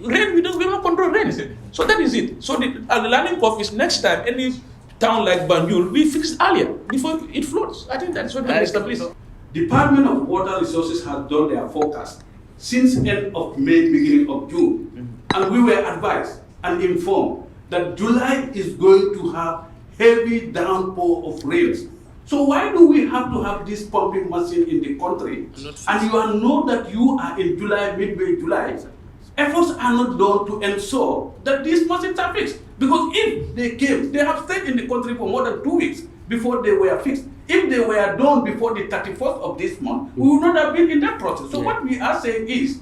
Rain, we don't control rain. So that is it. So the learning curve is next time any town like Banjul, we fix earlier before it floats. I think that's what we established. Department of Water Resources has done their forecast since end of May, beginning of June. And we were advised and informed that July is going to have heavy downpour of rains. So why do we have to have this pumping machine in the country? And you know that you are in July, midway July. Efforts are not done to ensure that these machines are fixed. Because if they came, they have stayed in the country for more than 2 weeks before they were fixed. If they were done before the 31st of this month, we would not have been in that process. So what we are saying is,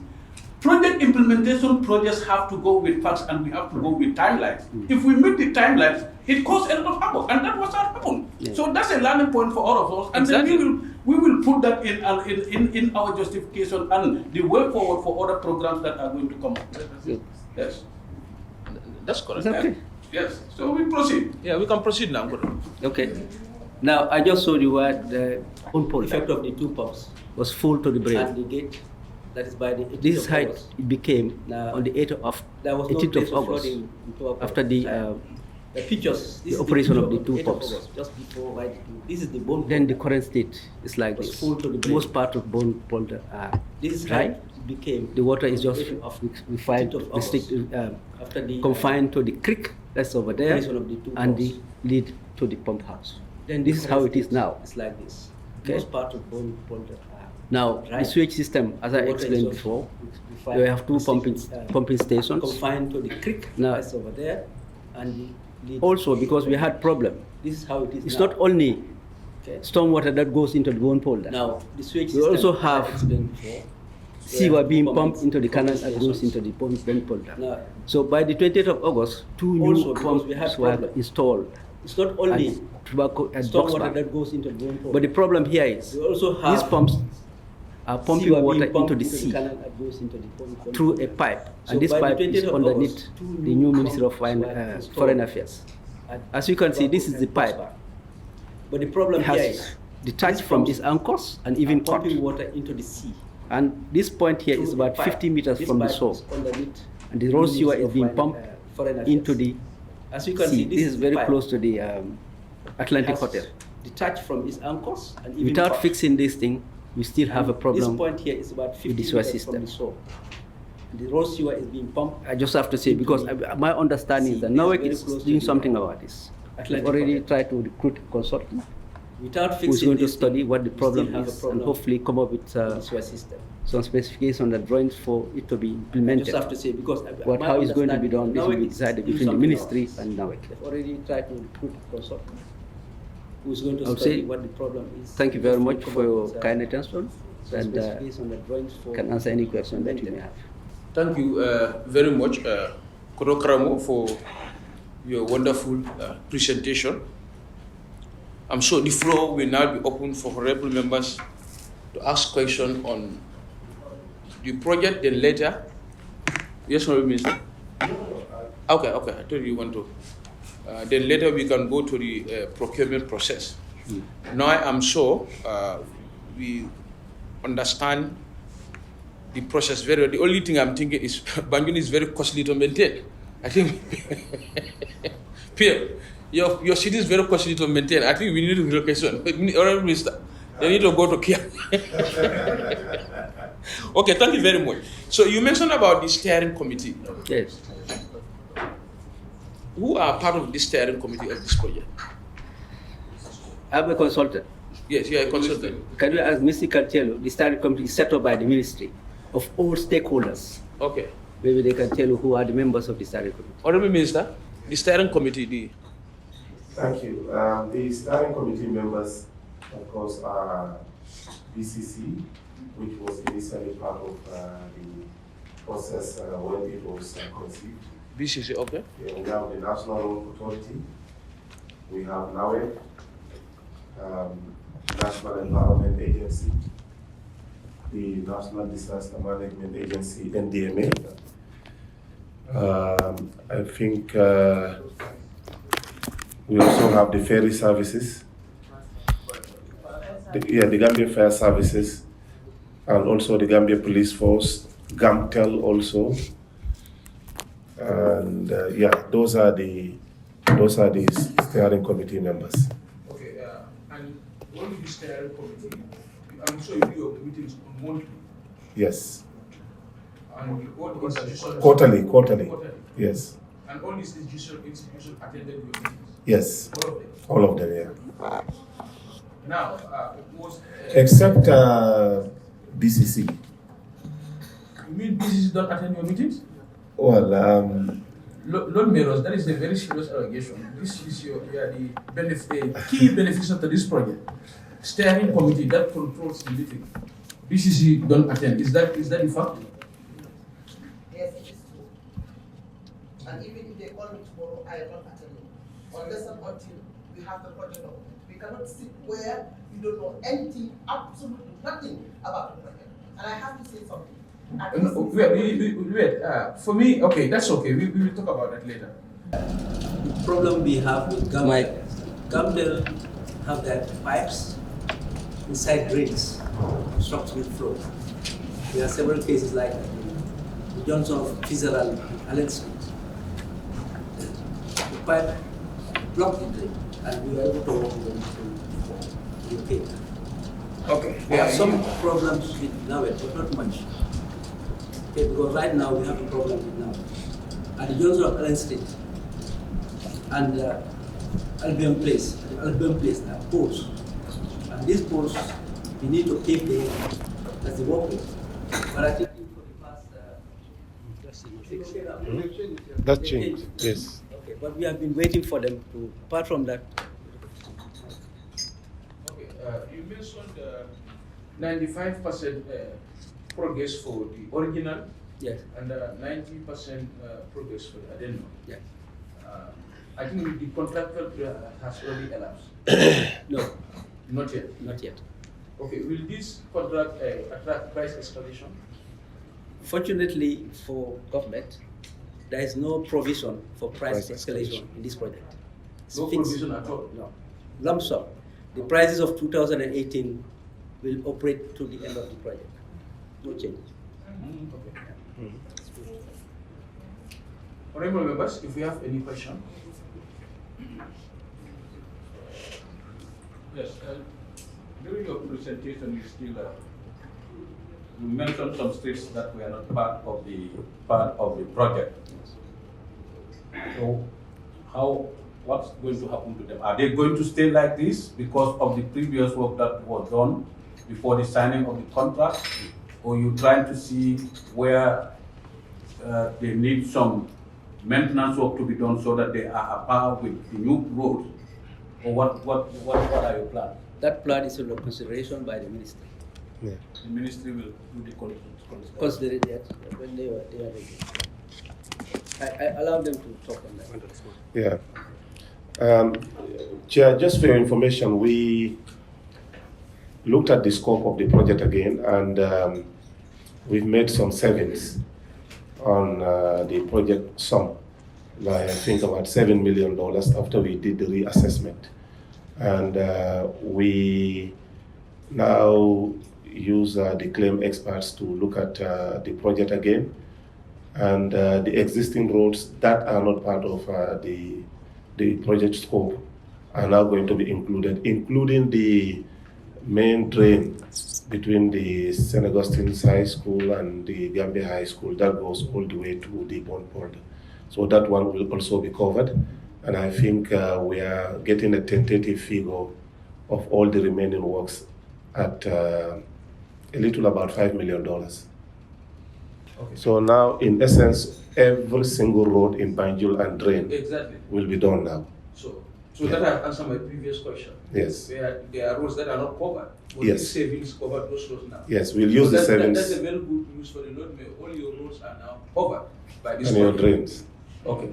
project implementation projects have to go with facts and we have to go with timelines. If we meet the timelines, it causes a lot of havoc, and that was what happened. So that's a learning point for all of us, and then we will put that in our justification and the way forward for other programs that are going to come up. Yes, that's correct. Okay. Yes. So we proceed. Yeah, we can proceed now. Okay. Now I just saw the word the effect of the two pumps was full to the brim. And the gate. That is by the this is how it became on the 18th of August, after the pictures, the operation of the two pumps. Just before this is the bone. Then the current state is like this. Most part of bone polder are dry. The water is just restricted, confined to the creek that's over there, and the lead to the pump house. Then this is how it is now. It's like this. Most part of bone polder. Now, the sewage system, as I explained before, we have two pumping stations. Confined to the creek now, that's over there. And also, because we had problem, this is how it is. It's not only stormwater that goes into the bone polder. Now, the sewage system, we also have sewer being pumped into the canal that goes into the bone polder. Now, so by the 20th of August, two new pumps were installed. It's not only tobacco and stormwater that goes into the bone polder. But the problem here is these pumps are pumping water into the sea through a pipe, and this pipe is underneath the new Ministry of Foreign Affairs. As you can see, this is the pipe. But the problem here is detached from its anchors and even pumping water into the sea. And this point here is about 50 meters from the shore, and the raw sewer is being pumped into the sea. This is very close to the Atlantic Hotel. Detached from its anchors and even without fixing this thing, we still have a problem. This point here is about 50 meters from the shore. The raw sewer is being pumped. I just have to say, because my understanding is that NOAC is doing something about this. We've already tried to recruit a consultant who's going to study what the problem is and hopefully come up with some specifications and drawings for it to be implemented. I just have to say, because how it's going to be done, this will be decided between the ministry and NOAC. They've already tried to recruit a consultant who's going to study what the problem is. Thank you very much for your kind attention, and can answer any question that you may have. Thank you very much, Korokramo, for your wonderful presentation. I'm sure the floor will now be open for honorable members to ask questions on the project, then later. Yes, Honorable Minister. Okay, I thought you want to. Then later we can go to the procurement process. Now I'm sure we understand the process very well. The only thing I'm thinking is Banjul is very costly to maintain. I think, Pierre, your city is very costly to maintain. I think we need a relocation. Honorable Minister, they need to go to Kerr. Okay, thank you very much. So you mentioned about the steering committee. Yes. Who are part of the steering committee of this project? I'm a consultant. Yes, you are a consultant. Can you ask Mr. Cartello, the steering committee is set up by the ministry of all stakeholders. Okay. Maybe they can tell you who are the members of the steering committee. Honorable Minister, the steering committee, Thank you. The steering committee members, of course, are BCC, which was initially part of the process when it was conceived. BCC, okay. Yeah, we have the National Road Authority, we have NAWEC, National Environment Agency, the National Disaster Management Agency, NDMA. I think we also have the ferry services, the Gambia Fire Services, and also the Gambia Police Force, GAMTEL also, and those are the steering committee members. Okay, and what is the steering committee? I'm sure you do your meetings monthly. Yes. And what institutions? Quarterly. Yes. And all these institutions attended your meetings? Yes. All of them, yeah. Now, except BCC. You mean BCC don't attend your meetings? Well, Lord Meros, that is a very serious allegation. This is the key beneficiary to this project. Steering committee that controls the meeting. BCC don't attend. Is that the fact? Yes, it is true. And even if they call me tomorrow, I am not attending. Unless and until we have the project document. We cannot sit where we don't know anything, absolutely nothing about the project. And I have to say something. Wait. For me, okay, that's okay. We will talk about that later. The problem we have with Gamdel have that pipes inside drains obstructing flow. There are several cases like that. The Johnson of Fitzgerald, Allen Street. The pipe blocked the drain, and we were able to work with them to locate that. Okay. We have some problems with Nawet, but not much. Okay, because right now we have a problem with Nawet. At the Johnson of Allen Street and Albion Place, there are poles. And these poles, we need to keep them as the walkway. But I think for the past that changed, yes. Okay, but we have been waiting for them to, apart from that. Okay, you mentioned 95% progress for the original. Yes. And 90% progress for the addendum. Yes. I think the contractor has already elapsed. No. Not yet? Not yet. Okay, will this contract attract price escalation? Fortunately for government, there is no provision for price escalation in this project. No provision at all? No. Lump sum. The prices of 2018 will operate to the end of the project. No change. Okay. Honorable members, if we have any question. Yes, during your presentation, you mentioned some streets that were not part of the project. So, what's going to happen to them? Are they going to stay like this because of the previous work that was done before the signing of the contract, or you trying to see where they need some maintenance work to be done so that they are apart with the new road? Or what are your plans? That plan is under consideration by the ministry. Yeah. The ministry will do the consider it when they are ready. I allow them to talk on that. Yeah. Chair, just for your information, we looked at the scope of the project again, and we've made some savings on the project sum. By I think about $7 million after we did the reassessment. And we now, use the claim experts to look at the project again, and the existing roads that are not part of the project scope are now going to be included, including the main drain between the St. Augustine's High School and the Gambia High School that goes all the way to the Bond Pond. So that one will also be covered, and I think we are getting a tentative figure of all the remaining works at a little about $5 million. Okay. So now, in essence, every single road in Banjul and drain will be done now. So that has answered my previous question. Yes. There are roads that are not covered. Will Yes. these savings cover those roads now? Yes, we'll use the savings. That's a very good news for the Lord Mayor. All your roads are now covered by this And your project. drains. Okay.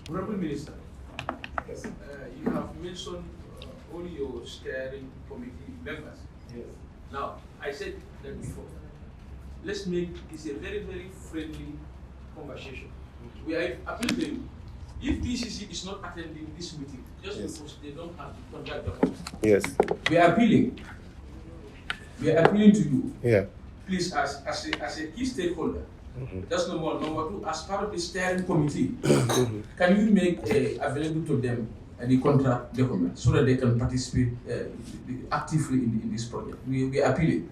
Honorable Minister, yes. You have mentioned all your steering committee members. Yes. Now, I said that before. Let's make this a very, very friendly conversation. We are appealing. If BCC is not attending this meeting, just because they don't have the contract documents, Yes. we are appealing. We are appealing to you. Yeah. Please, as a key stakeholder, that's number one. Number two, as part of the steering committee, can you make available to them the contract document so that they can participate actively in this project? We are appealing.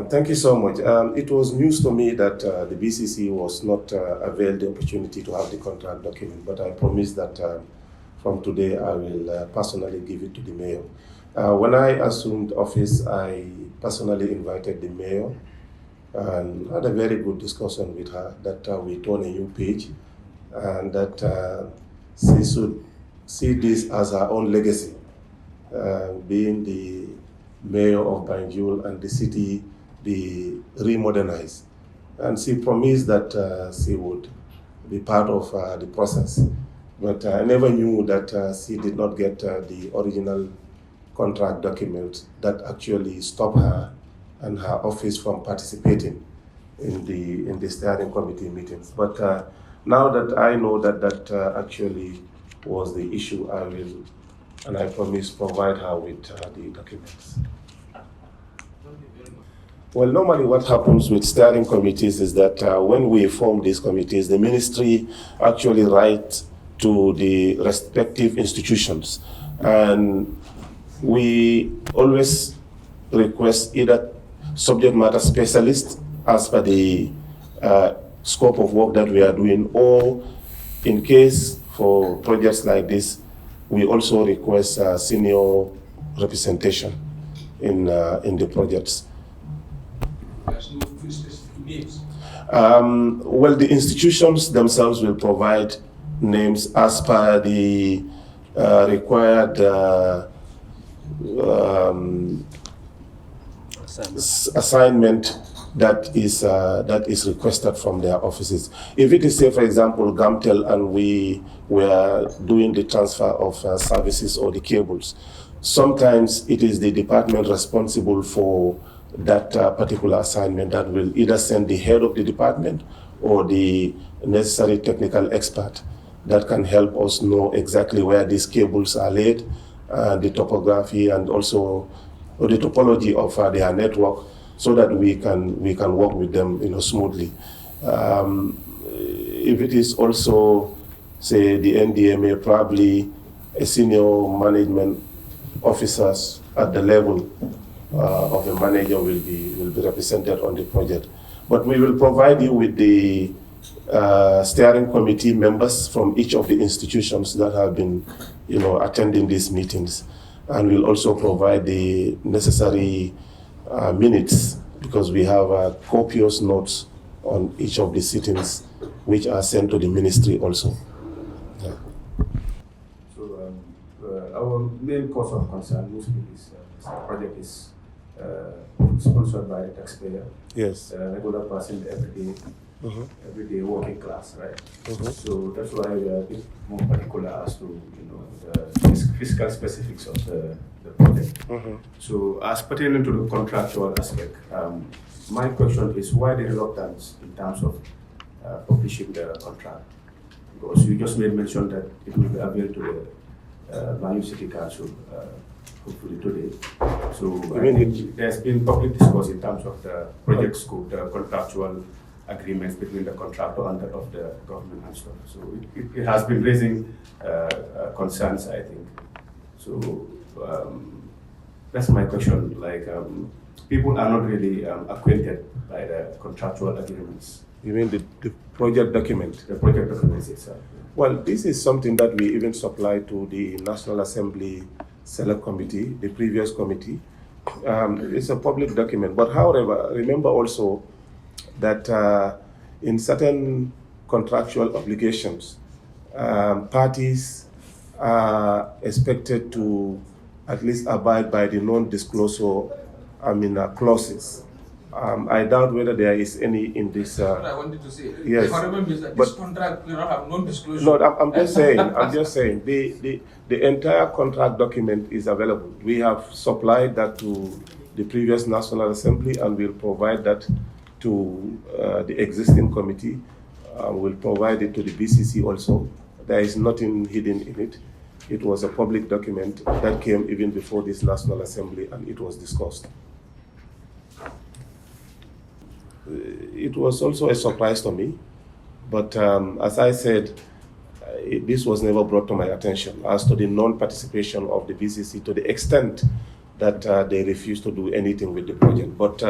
Thank you so much. It was news to me that the BCC was not availed the opportunity to have the contract document, but I promise that from today I will personally give it to the mayor. When I assumed office, I personally invited the mayor and had a very good discussion with her that we turn a new page and that she should see this as her own legacy, being the mayor of Banjul and the city be remodernized. And she promised that she would be part of the process. But I never knew that she did not get the original contract document that actually stopped her and her office from participating in the steering committee meetings. But now that I know that that actually was the issue, I will, and I promise, provide her with the documents. Well, normally what happens with steering committees is that when we form these committees, the ministry actually writes to the respective institutions. And we always request either subject matter specialists as per the scope of work that we are doing, or in case for projects like this, we also request senior representation in the projects. There's no specific names. Well, the institutions themselves will provide names as per the required assignment that is requested from their offices. If it is, say, for example, GAMTEL, and we were doing the transfer of services or the cables, sometimes it is the department responsible for that particular assignment that will either send the head of the department or the necessary technical expert that can help us know exactly where these cables are laid, the topography, and also the topology of their network, so that we can work with them, smoothly. If it is also, say, the NDMA, probably a senior management officers at the level of a manager will be represented on the project. But we will provide you with the steering committee members from each of the institutions that have been, attending these meetings, and we'll also provide the necessary minutes, because we have copious notes on each of the sittings, which are sent to the ministry also. Yeah. So our main cause of concern mostly is this project is sponsored by the taxpayer. Yes. Regular person, everyday working class, right? So that's why we are a bit more particular as to the fiscal specifics of the project. So as pertaining to the contractual aspect, my question is why the reluctance in terms of publishing the contract? Because you just made mention that it will be available to the Banjul City Council hopefully today. So there's been public discourse in terms of the project scope, the contractual agreements between the contractor and that of the government and stuff. So it has been raising concerns, I think. So that's my question. Like, people are not really acquainted by the contractual agreements. You mean the project document? The project documents itself. Well, this is something that we even supplied to the National Assembly Select Committee, the previous committee. It's a public document. But however, remember also that in certain contractual obligations, parties are expected to at least abide by the non-disclosure clauses. I doubt whether there is any in this. That's what I wanted to say. Yes. However, means that this contract have non-disclosure. No, I'm just saying. I'm just saying. The entire contract document is available. We have supplied that to the previous National Assembly, and we'll provide that to the existing committee. We'll provide it to the BCC also. There is nothing hidden in it. It was a public document that came even before this National Assembly, and it was discussed. It was also a surprise to me, but as I said, this was never brought to my attention as to the non-participation of the BCC to the extent that they refused to do anything with the project. But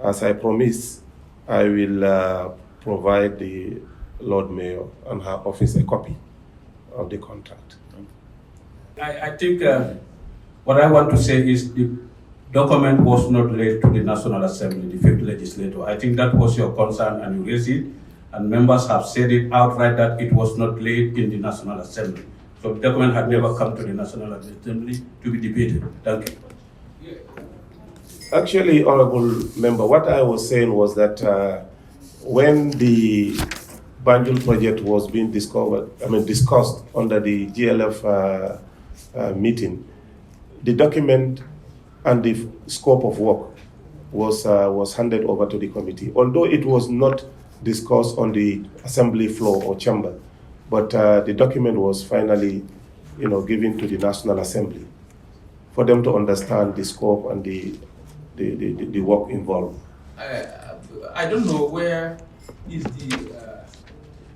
as I promised, I will provide the Lord Mayor and her office a copy of the contract. I think what I want to say is the document was not laid to the National Assembly, the fifth legislature. I think that was your concern and you raised it, and members have said it outright that it was not laid in the National Assembly. So the document had never come to the National Assembly to be debated. Thank you. Actually, Honorable Member, what I was saying was that when the Banjul project was being discussed under the GLF meeting, the document and the scope of work was handed over to the committee, although it was not discussed on the assembly floor or chamber, but the document was finally, given to the National Assembly for them to understand the scope and the work involved. I don't know where is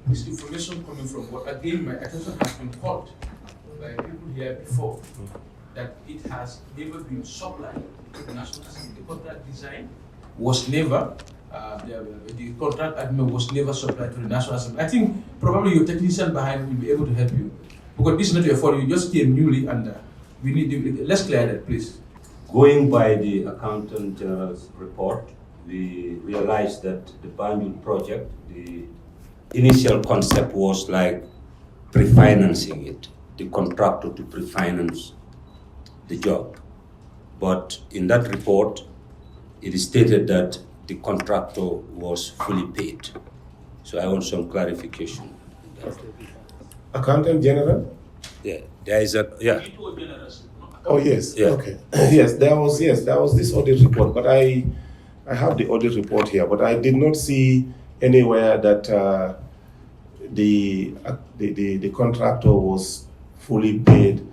this information coming from, but again, my attention has been called by people here before that it has never been supplied to the National Assembly. The contract design was never, the contract agreement was never supplied to the National Assembly. I think probably your technician behind will be able to help you, because this is not your fault. You just came newly, and we need to, let's clear that, please. Going by the Accountant General's report, we realized that the Banjul project, the initial concept was like pre-financing it, the contractor to pre-finance the job. But in that report, it is stated that the contractor was fully paid. So I want some clarification. Accountant General? Yeah, there is a, yeah. Oh yes, yeah. Okay. Yes, there was this audit report, but I have the audit report here, but I did not see anywhere that the contractor was fully paid.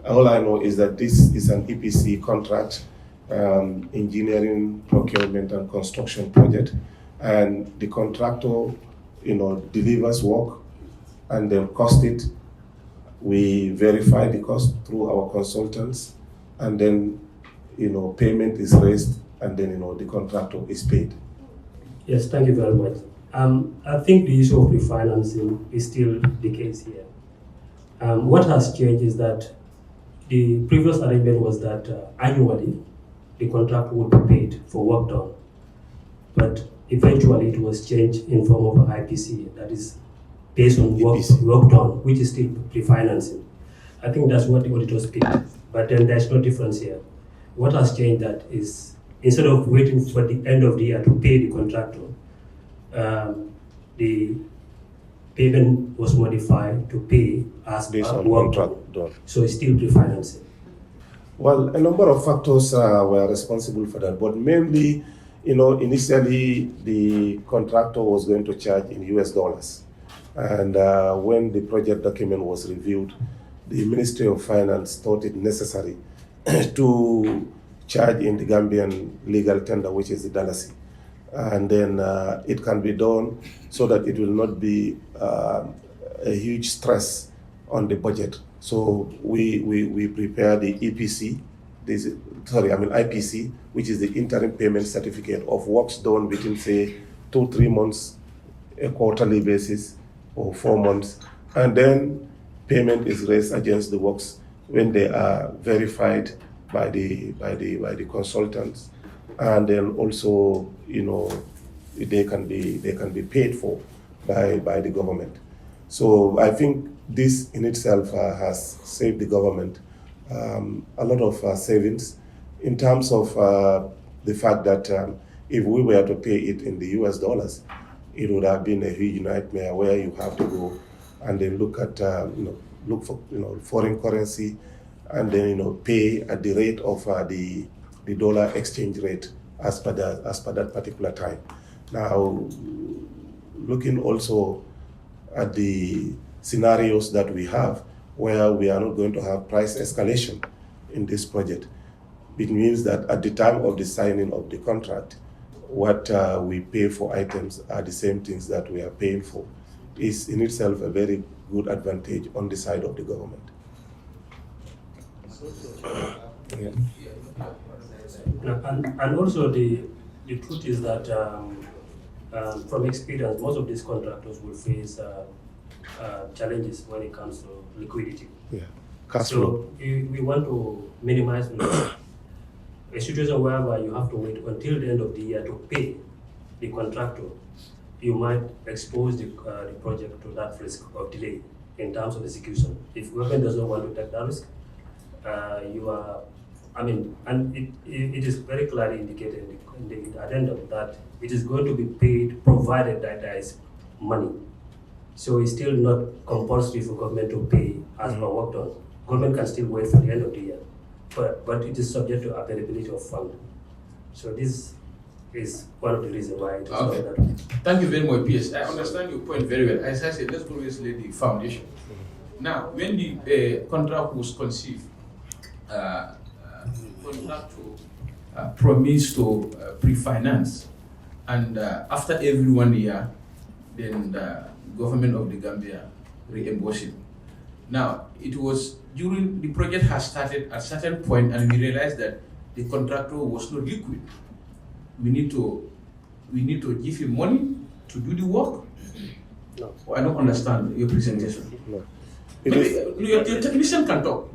All I know is that this is an EPC contract, engineering, procurement, and construction project, and the contractor, delivers work and then cost it. We verify the cost through our consultants, and then, payment is raised, and then, the contractor is paid. Yes, thank you very much. I think the issue of refinancing is still the case here. What has changed is that the previous arrangement was that annually the contract would be paid for work done, but eventually it was changed in form of an IPC, that is based on work done, which is still pre-financing. I think that's what the auditors picked, but then there's no difference here. What has changed that is, instead of waiting for the end of the year to pay the contractor, the payment was modified to pay as based on work contract done. So it's still pre-financing. Well, a number of factors were responsible for that, but mainly, initially the contractor was going to charge in US dollars. And when the project document was reviewed, the Ministry of Finance thought it necessary to charge in the Gambian legal tender, which is the dalasi. And then it can be done so that it will not be a huge stress on the budget. So we prepare the EPC, IPC, which is the interim payment certificate of works done within, say, 2-3 months, a quarterly basis, or 4 months, and then payment is raised against the works when they are verified by the consultants, and then also, you know, they can be paid for by the government. So I think this in itself has saved the government a lot of savings in terms of the fact that if we were to pay it in the US dollars, it would have been a huge nightmare where you have to go and then look at look for foreign currency and then pay at the rate of the dollar exchange rate as per that particular time. Now, looking also at the scenarios that we have where we are not going to have price escalation in this project, it means that at the time of the signing of the contract, what we pay for items are the same things that we are paying for. Is in itself a very good advantage on the side of the government. Yeah. And also the truth is that from experience, most of these contractors will face challenges when it comes to liquidity. Yeah. Cash flow. So we want to minimize a situation whereby you have to wait until the end of the year to pay the contractor. You might expose the project to that risk of delay in terms of execution. If government does not want to take that risk, and it is very clearly indicated in the addendum that it is going to be paid provided that there is money. So it's still not compulsory for government to pay as per work done. Government can still wait for the end of the year, but it is subject to availability of fund. So this is one of the reasons why it is not that way. Thank you very much, PS. I understand your point very well. As I said, let's always lay the foundation. Now, when the contract was conceived, the contractor promised to pre-finance, and after every 1 year, then the government of the Gambia reimbursed it. Now, it was during the project has started at a certain point, and we realized that the contractor was not liquid. We need to give him money to do the work. No. I don't understand your presentation. No. Your technician can talk.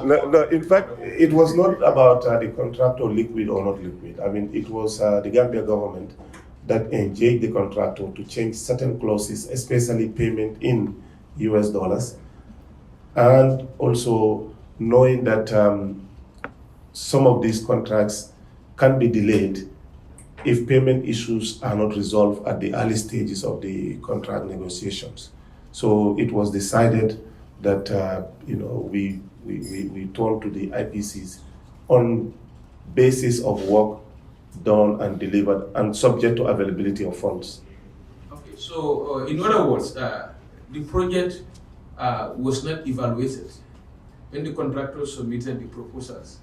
No, in fact, it was not about the contractor liquid or not liquid. I mean, it was the Gambia government that engaged the contractor to change certain clauses, especially payment in US dollars, and also knowing that some of these contracts can be delayed if payment issues are not resolved at the early stages of the contract negotiations. So it was decided that we turn to the IPCs on basis of work done and delivered and subject to availability of funds. Okay, so in other words, the project was not evaluated when the contractor submitted the proposals.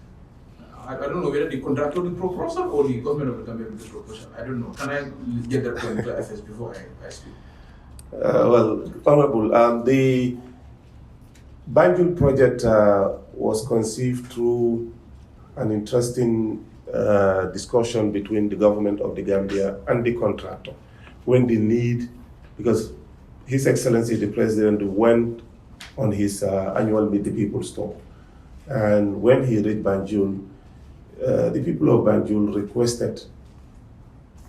I don't know whether the contractor did the proposal or the government of the Gambia did the proposal. I don't know. Can I get that point clear first before I speak? Well, Honorable, the banjul project was conceived through an interesting discussion between the government of the Gambia and the contractor when the need, because His Excellency the President went on his annual Meet the People's tour, and when he reached Banjul, the people of Banjul requested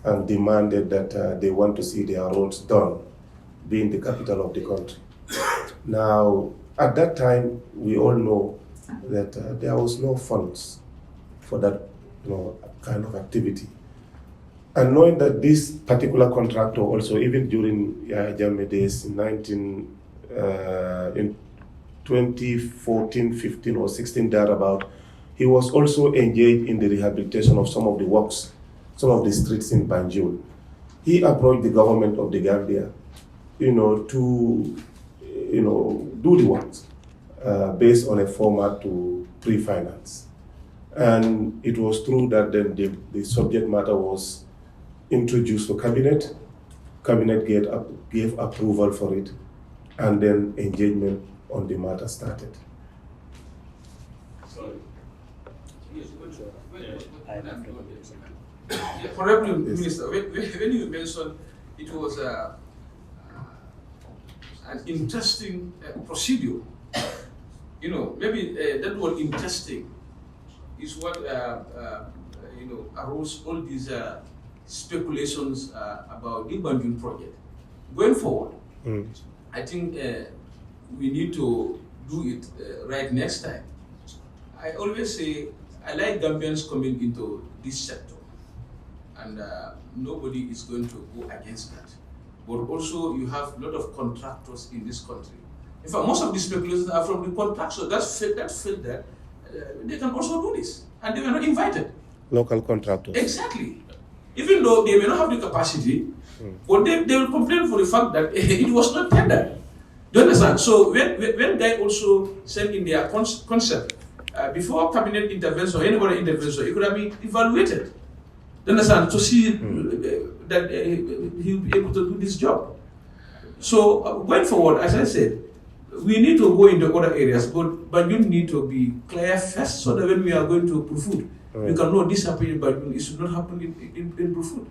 and demanded that they want to see their roads done, being the capital of the country. Now, at that time, we all know that there was no funds for that kind of activity. And knowing that this particular contractor also, even during Jammeh days in 2014, 15 or 16 thereabout, he was also engaged in the rehabilitation of some of the works, some of the streets in Banjul. He approached the government of the Gambia, to do the works. based on a format to pre-finance. And it was true that then the subject matter was introduced to cabinet. Cabinet gave approval for it, and then engagement on the matter started. Honorable Minister, when you mentioned it was an interesting procedure, you know, maybe that word interesting is what arose all these speculations about the banjul project. Going forward, I think we need to do it right next time. I always say I like Gambians coming into this sector, and nobody is going to go against that. But also, you have a lot of contractors in this country. In fact, most of these speculations are from the contractors that felt that they can also do this, and they were not invited. Local contractors. Exactly. Even though they may not have the capacity, but they will complain for the fact that it was not tendered. Do you understand? So when they also sent in their concept, before cabinet intervention or anybody intervention, it could have been evaluated. Do you understand? To see that he will be able to do this job. So going forward, as I said, we need to go into other areas, but you need to be clear first, so that when we are going to Profood, we can know this happening, but it should not happen in Profood.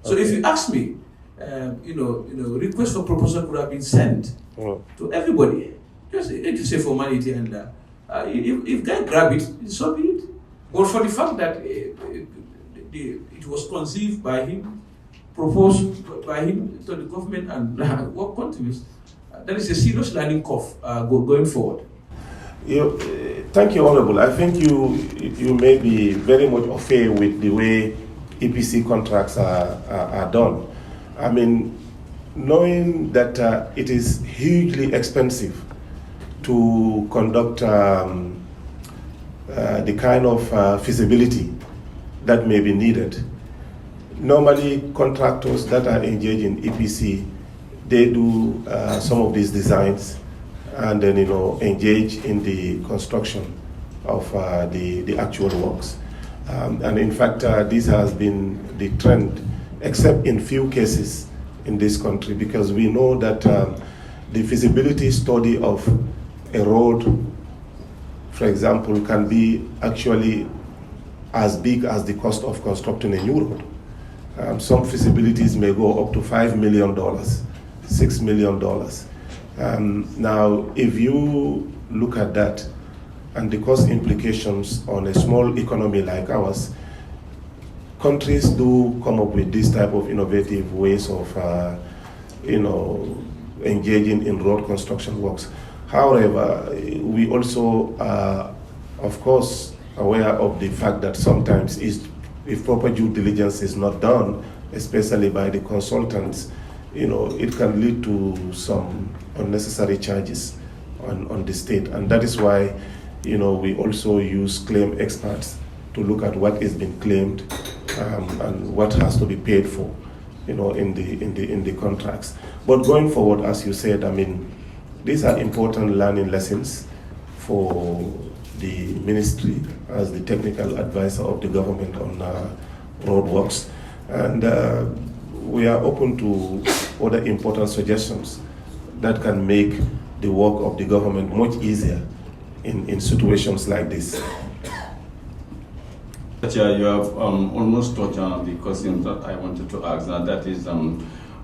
So if you ask me, request for proposal could have been sent to everybody. Just say formality, and if guy grab it, so be it. But for the fact that it was conceived by him, proposed by him to the government, and work continues, that is a serious learning curve going forward. Thank you, Honorable. I think you may be very much au fait with the way EPC contracts are done. I mean, knowing that it is hugely expensive to conduct the kind of feasibility that may be needed. Normally, contractors that are engaged in EPC, they do some of these designs and then engage in the construction of the actual works. And in fact, this has been the trend, except in few cases in this country, because we know that the feasibility study of a road, for example, can be actually as big as the cost of constructing a new road. Some feasibilities may go up to $5 million, $6 million. Now, if you look at that and the cost implications on a small economy like ours, countries do come up with this type of innovative ways of, engaging in road construction works. However, we also are, of course, aware of the fact that sometimes if proper due diligence is not done, especially by the consultants, it can lead to some unnecessary charges on the state. And that is why, we also use claim experts to look at what is being claimed and what has to be paid for, in the contracts. But going forward, as you said, I mean, these are important learning lessons for the ministry as the technical advisor of the government on roadworks. And we are open to other important suggestions that can make the work of the government much easier in situations like this. Chair, you have almost touched on the question that I wanted to ask, and that is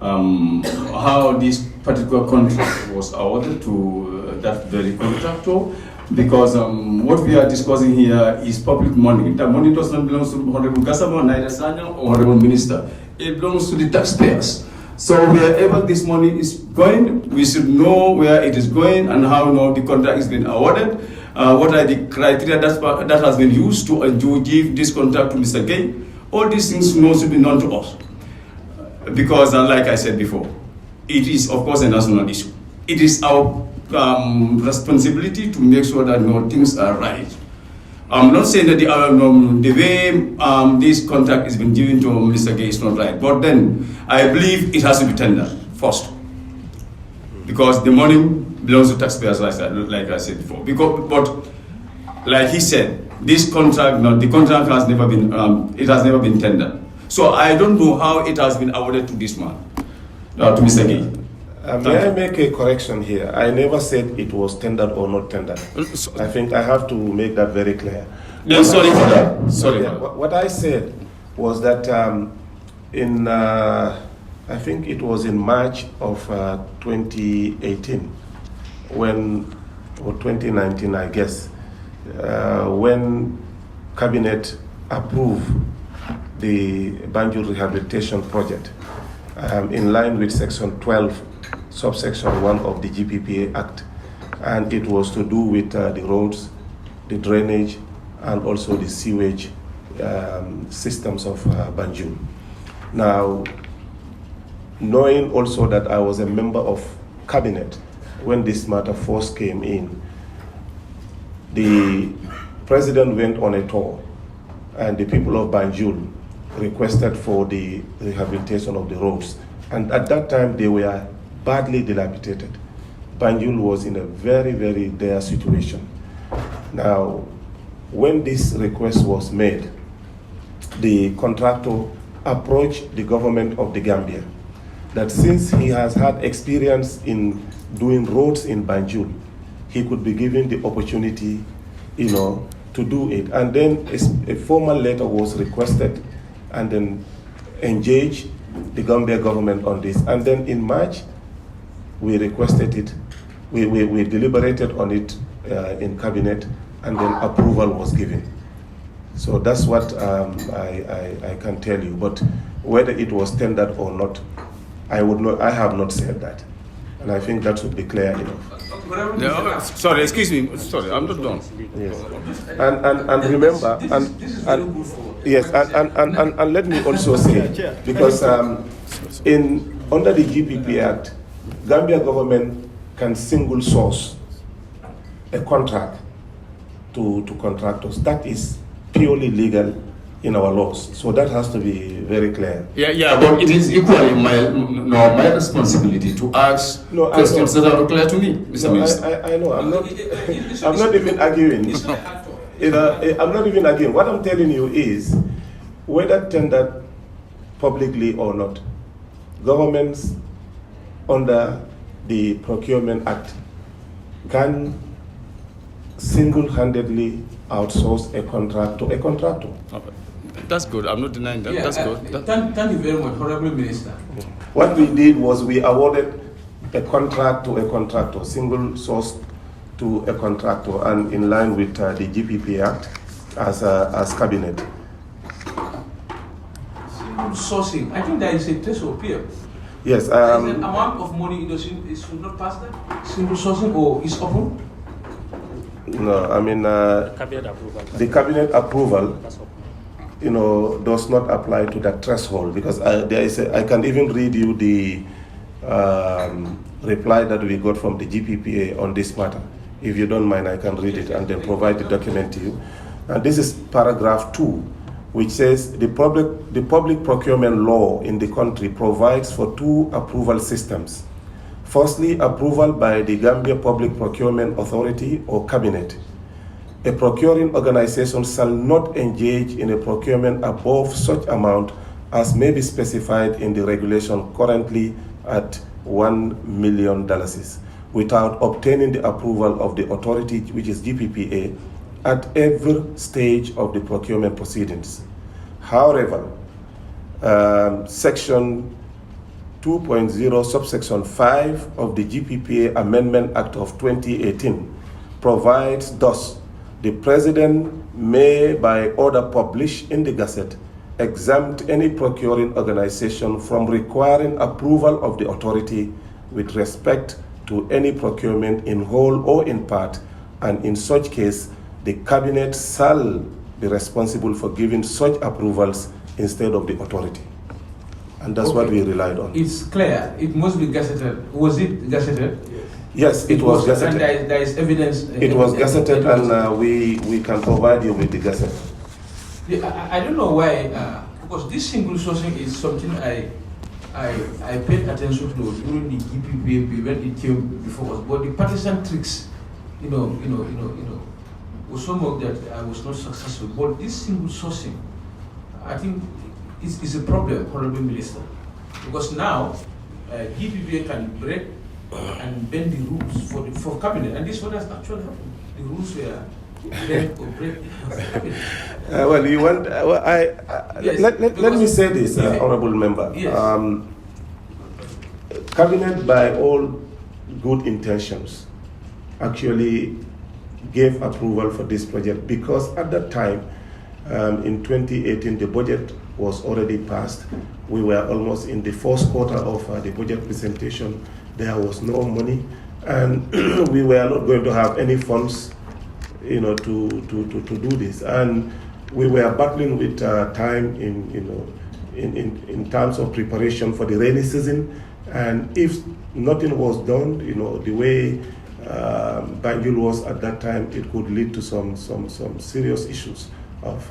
how this particular contract was awarded to that very contractor, because what we are discussing here is public money. The money does not belong to Honorable Gassama, neither Sanya or Honorable Minister. It belongs to the taxpayers. So wherever this money is going, we should know where it is going and how the contract is being awarded. What are the criteria that has been used to give this contract to Mr. Gay? All these things should be known to us. Because, like I said before, it is, of course, a national issue. It is our responsibility to make sure that things are right. I'm not saying that the way this contract is being given to Mr. Gay is not right, but then I believe it has to be tendered first. because the money belongs to taxpayers, like I said before. But like he said, this contract, the contract has never been, it has never been tendered. So I don't know how it has been awarded to this man, to Mr. Gay. May I make a correction here? I never said it was tendered or not tendered. I think I have to make that very clear. Yeah, sorry for that. Sorry. What I said was that I think it was in March of 2018, or 2019, I guess, when Cabinet approved the Banjul Rehabilitation Project in line with Section 12, subsection 1 of the GPPA Act. And it was to do with the roads, the drainage, and also the sewage systems of Banjul. Now, knowing also that I was a member of Cabinet when this matter first came in, the President went on a tour, and the people of Banjul requested for the rehabilitation of the roads. And at that time, they were badly dilapidated. Banjul was in a very, very dire situation. Now, when this request was made, the contractor approached the government of the Gambia that since he has had experience in doing roads in Banjul, he could be given the opportunity, to do it. And then a formal letter was requested and then engage the Gambia government on this. And then in March, we requested it, we deliberated on it in Cabinet, and then approval was given. So that's what I can tell you. But whether it was tendered or not, I have not said that. And I think that should be clear enough. No, sorry, excuse me. Sorry, I'm not done. Yes. And remember, and let me also say, because under the GPP Act, Gambia government can single source a contract to contractors. That is purely legal in our laws. So that has to be very clear. Yeah, but it is equally my responsibility to ask questions that are clear to me, Mr. Minister. I know. I'm not even arguing. I'm not even arguing. What I'm telling you is, whether tendered publicly or not, governments under the Procurement Act can single-handedly outsource a contract to a contractor. Okay. That's good. I'm not denying that. Yeah, that's good. Thank you very much, Honorable Minister. What we did was we awarded a contract to a contractor, single source to a contractor, and in line with the GPP Act as Cabinet. Single sourcing. I think there is a threshold here. Yes. There is an amount of money it should not pass that? Single sourcing or is open? No, I mean the cabinet approval, does not apply to that threshold, because I can even read you the reply that we got from the GPPA on this matter. If you don't mind, I can read it and then provide the document to you. And this is paragraph 2, which says the public procurement law in the country provides for 2 approval systems. Firstly, approval by the Gambia Public Procurement Authority or Cabinet. A procuring organization shall not engage in a procurement above such amount as may be specified in the regulation currently at $1 million without obtaining the approval of the authority, which is GPPA, at every stage of the procurement proceedings. However, Section 2.0 subsection 5 of the GPPA Amendment Act of 2018 provides thus: the President may, by order published in the Gazette, exempt any procuring organization from requiring approval of the authority with respect to any procurement in whole or in part, and in such case, the Cabinet shall be responsible for giving such approvals instead of the authority. And that's what we relied on. It's clear. It must be gazetted. Was it gazetted? Yes, it was gazetted. And there is evidence. It was gazetted, and we can provide you with the gazette. I don't know why, because this single sourcing is something I I paid attention to during the GPPAP when it came before us, but the partisan tricks, was so much that I was not successful. But this single sourcing, I think, is a problem, Honorable Minister, because now GPPA can break and bend the rules for cabinet, and this is what has actually happened. The rules were bend or break for cabinet. Well, you want? Yes, let me say this, honourable member. Yes. Cabinet, by all good intentions, actually gave approval for this project because at that time, in 2018, the budget was already passed. We were almost in the first quarter of the budget presentation. There was no money, and we were not going to have any funds, to do this. And we were battling with time in terms of preparation for the rainy season. And if nothing was done, the way banjul was at that time, it could lead to some serious issues of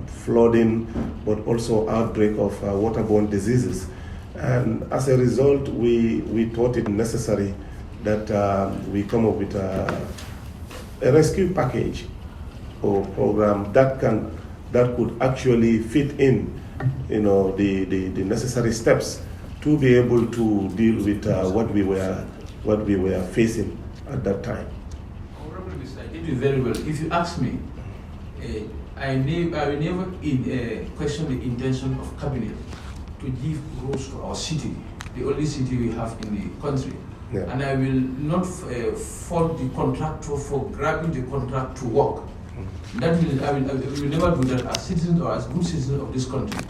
flooding, but also outbreak of waterborne diseases. And as a result, we thought it necessary that we come up with a rescue package or program that could actually fit in, the necessary steps to be able to deal with what we were facing at that time. Honorable Minister, I did it very well. If you ask me, I will never question the intention of cabinet to give roads to our city, the only city we have in the country. Yeah. And I will not fault the contractor for grabbing the contract to work. I will never do that as citizens or as good citizens of this country.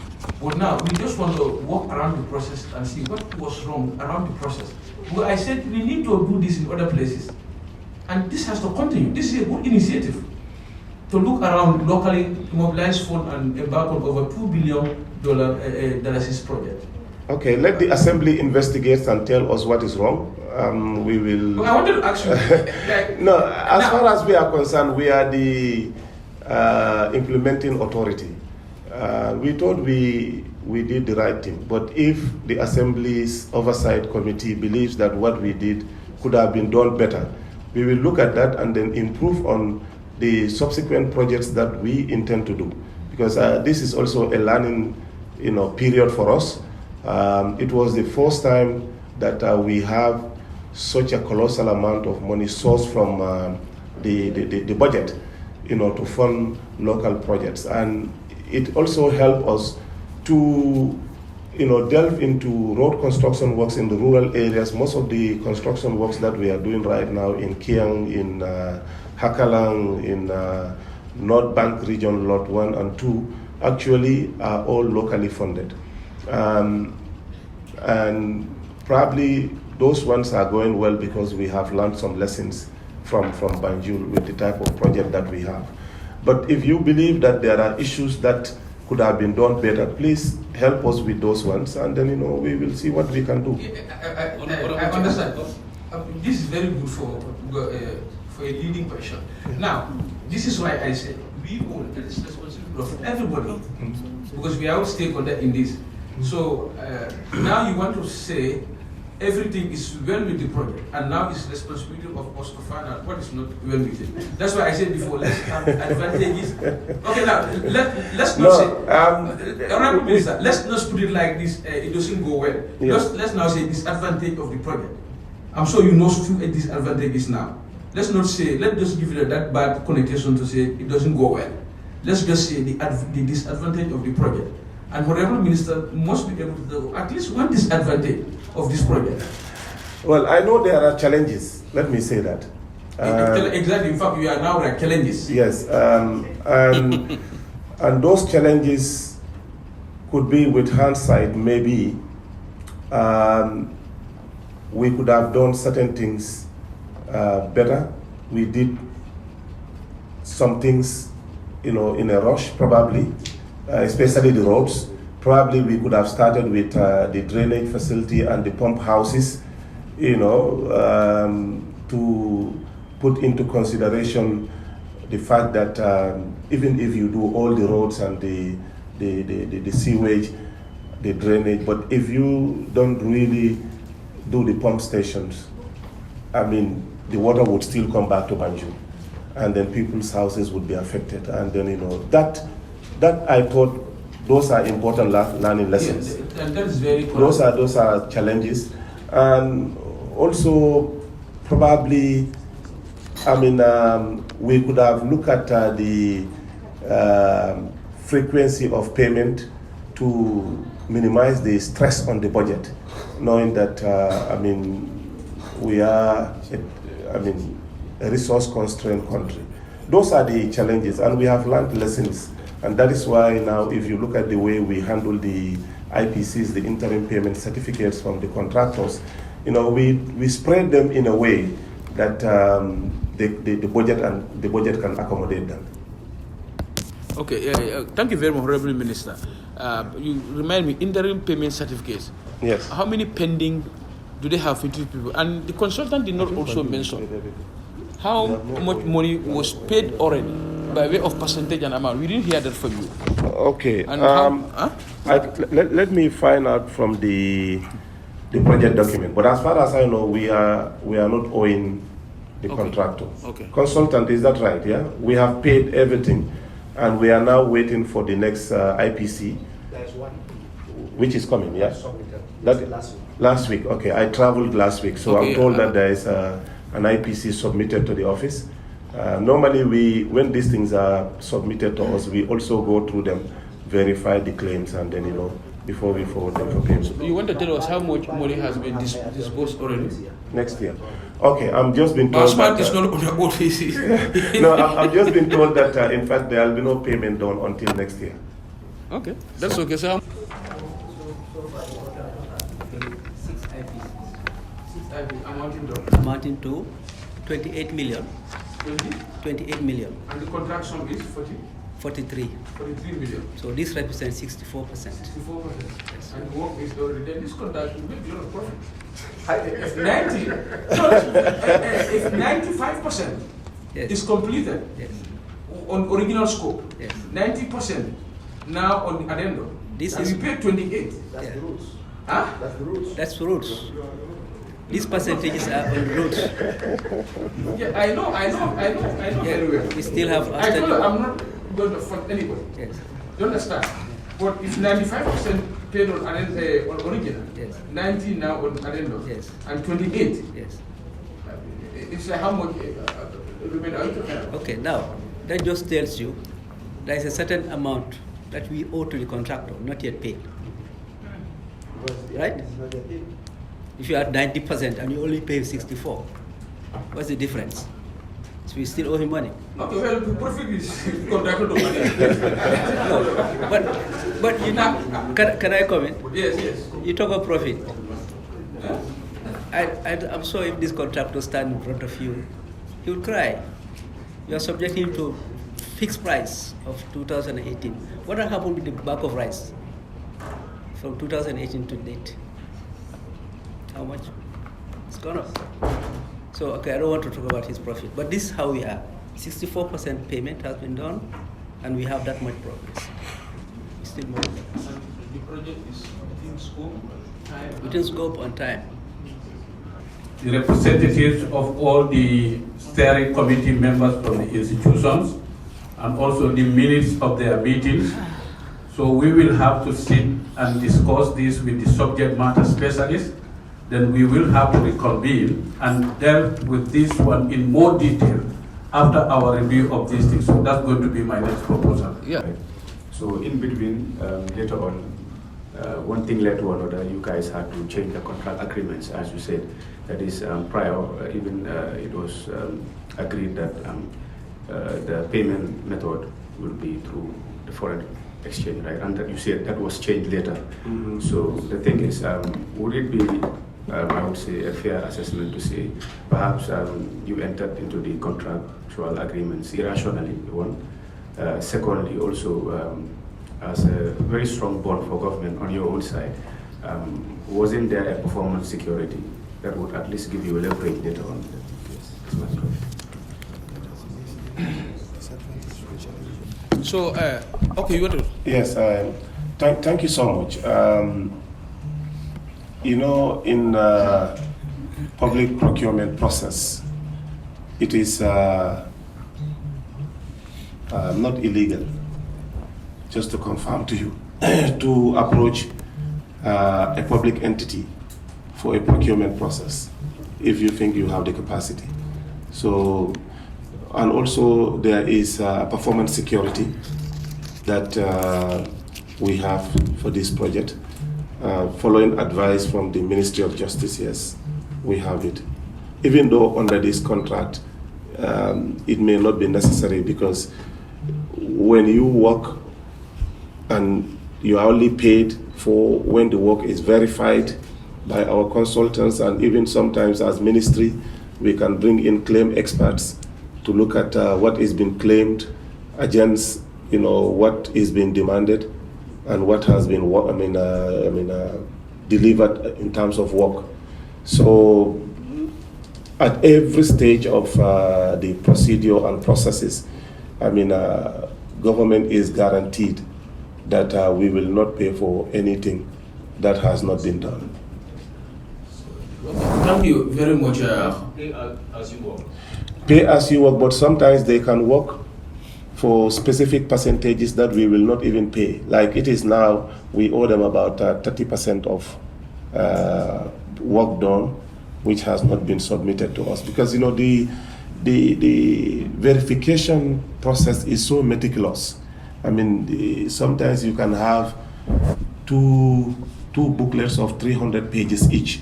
But now we just want to walk around the process and see what was wrong around the process. But I said we need to do this in other places. And this has to continue. This is a good initiative to look around locally, mobilize funds and embark on over $2 billion dialysis project. Okay, let the assembly investigate and tell us what is wrong. We will. Well, I wanted to ask you. No, as far as we are concerned, we are the implementing authority. We thought we did the right thing, but if the assembly's oversight committee believes that what we did could have been done better, we will look at that and then improve on the subsequent projects that we intend to do, because this is also a learning, period for us. It was the first time that we have such a colossal amount of money sourced from the budget, to fund local projects, and it also helped us to, delve into road construction works in the rural areas. Most of the construction works that we are doing right now in Kiang, in Hakalang, in North Bank region, Lot 1 and 2, actually are all locally funded. And probably those ones are going well because we have learned some lessons from Banjul with the type of project that we have. But if you believe that there are issues that could have been done better, please help us with those ones, and then we will see what we can do. I understand. This is very good for a leading question. Now, this is why I said we all, it is responsibility of everybody, because we are all stakeholders in this. So now you want to say everything is well with the project, and now it's responsibility of us to find out what is not well with it. That's why I said before, let's have advantages. Okay, now let's not say, Honorable Minister, let's not put it like this. It doesn't go well. Yeah. Let's now say disadvantage of the project. I'm sure you know few disadvantages now. Let's not say, let's just give it that bad connotation to say it doesn't go well. Let's just say the disadvantage of the project. And Honorable Minister must be able to do at least one disadvantage of this project. Well, I know there are challenges. Let me say that. Exactly. In fact, we are now like challenges. Yes, and those challenges could be, with hindsight, maybe we could have done certain things better. We did some things, in a rush, probably. Especially the roads. Probably we could have started with the drainage facility and the pump houses, to put into consideration the fact that even if you do all the roads and the sewage, the drainage, but if you don't really do the pump stations, I mean, the water would still come back to Banjul, and then people's houses would be affected. And then, you know, that I thought those are important learning lessons. Yes, and that is very correct. Those are challenges. And also, probably, I mean, we could have looked at the frequency of payment to minimize the stress on the budget, knowing that, I mean, we are, a resource-constrained country. Those are the challenges, and we have learned lessons. And that is why now, if you look at the way we handle the IPCs, the interim payment certificates from the contractors, you know, we spread them in a way that the budget can accommodate them. Okay, thank you very much, Honorable Minister. You remind me, interim payment certificates. Yes. How many pending do they have with people? And the consultant did not also mention how much money was paid already by way of percentage and amount. We didn't hear that from you. Okay. And let me find out from the project document. But as far as I know, we are not owing the contractor. Okay. Consultant, is that right? Yeah. We have paid everything, and we are now waiting for the next IPC. There's one. Which is coming, yeah? That last week. Last week, okay. I traveled last week, so Okay, I'm told that there is an IPC submitted to the office. Normally, when these things are submitted to us, we also go through them, verify the claims, and then, you know, before we forward them for payment. You want to tell us how much money has been disbursed already? Next year. Okay, I'm just been told that is not on the OTC. No, I'm just been told that, in fact, there will be no payment done until next year. Okay, that's okay, sir. Amounting to 28 million. 28 million. And the contract sum is 43. 43 million. So this represents 64%. 64%. Yes. And the work is already done. This contract will make a lot of profit. If 90, if 95% is completed on original scope, 90% now on the addendum, and we pay 28. That's the rules. Huh? That's the rules. That's the rules. These percentages are on the roads. Yeah, I know very well. We still have. I told you I'm not going to fund anybody. Yes. You understand? But if 95% paid on original, 90 now on addendum, and 28, it's like how much remain out of that? Okay, now that just tells you there is a certain amount that we owe to the contractor, not yet paid. Right? If you are at 90% and you only pay 64, what's the difference? So we still owe him money. Okay, well, the profit is contractor to money. No, but you know, can I comment? Yes. You talk of profit. I'm sure if this contractor stand in front of you, he will cry. You are subjecting him to fixed price of 2018. What happened with the bag of rice from 2018 to date? How much? It's gone up. So, okay, I don't want to talk about his profit, but this is how we are. 64% payment has been done, and we have that much progress. Still more. The project is within scope, time. Within scope on time. The representatives of all the steering committee members from the institutions, and also the minutes of their meetings. So we will have to sit and discuss this with the subject matter specialists. Then we will have to reconvene and deal with this one in more detail after our review of these things. So that's going to be my next proposal. Yeah. So in between, later on, one thing led to another. You guys had to change the contract agreements, as you said. That is prior, even it was agreed that the payment method will be through the foreign exchange, right? And that you said that was changed later. Mm-hmm. So the thing is, would it be, I would say, a fair assessment to say perhaps you entered into the contractual agreements irrationally, one. Secondly, also, as a very strong bond for government on your own side, wasn't there a performance security that would at least give you a leverage later on? So, okay, you want to? Yes, Thank you so much. You know, in public procurement process, it is not illegal, just to confirm to you, to approach a public entity for a procurement process if you think you have the capacity. So, and also there is performance security that we have for this project. Following advice from the Ministry of Justice, yes, we have it. Even though under this contract, it may not be necessary, because when you work and you are only paid for when the work is verified by our consultants, and even sometimes as ministry, we can bring in claim experts to look at what is being claimed against, you know, what is being demanded and what has been delivered in terms of work. So at every stage of the procedure and processes, government is guaranteed that we will not pay for anything that has not been done. Thank you very much. Pay as you work. Pay as you work, but sometimes they can work for specific percentages that we will not even pay. Like it is now, we owe them about 30% of work done, which has not been submitted to us. Because, you know, the verification process is so meticulous. Sometimes you can have two booklets of 300 pages each.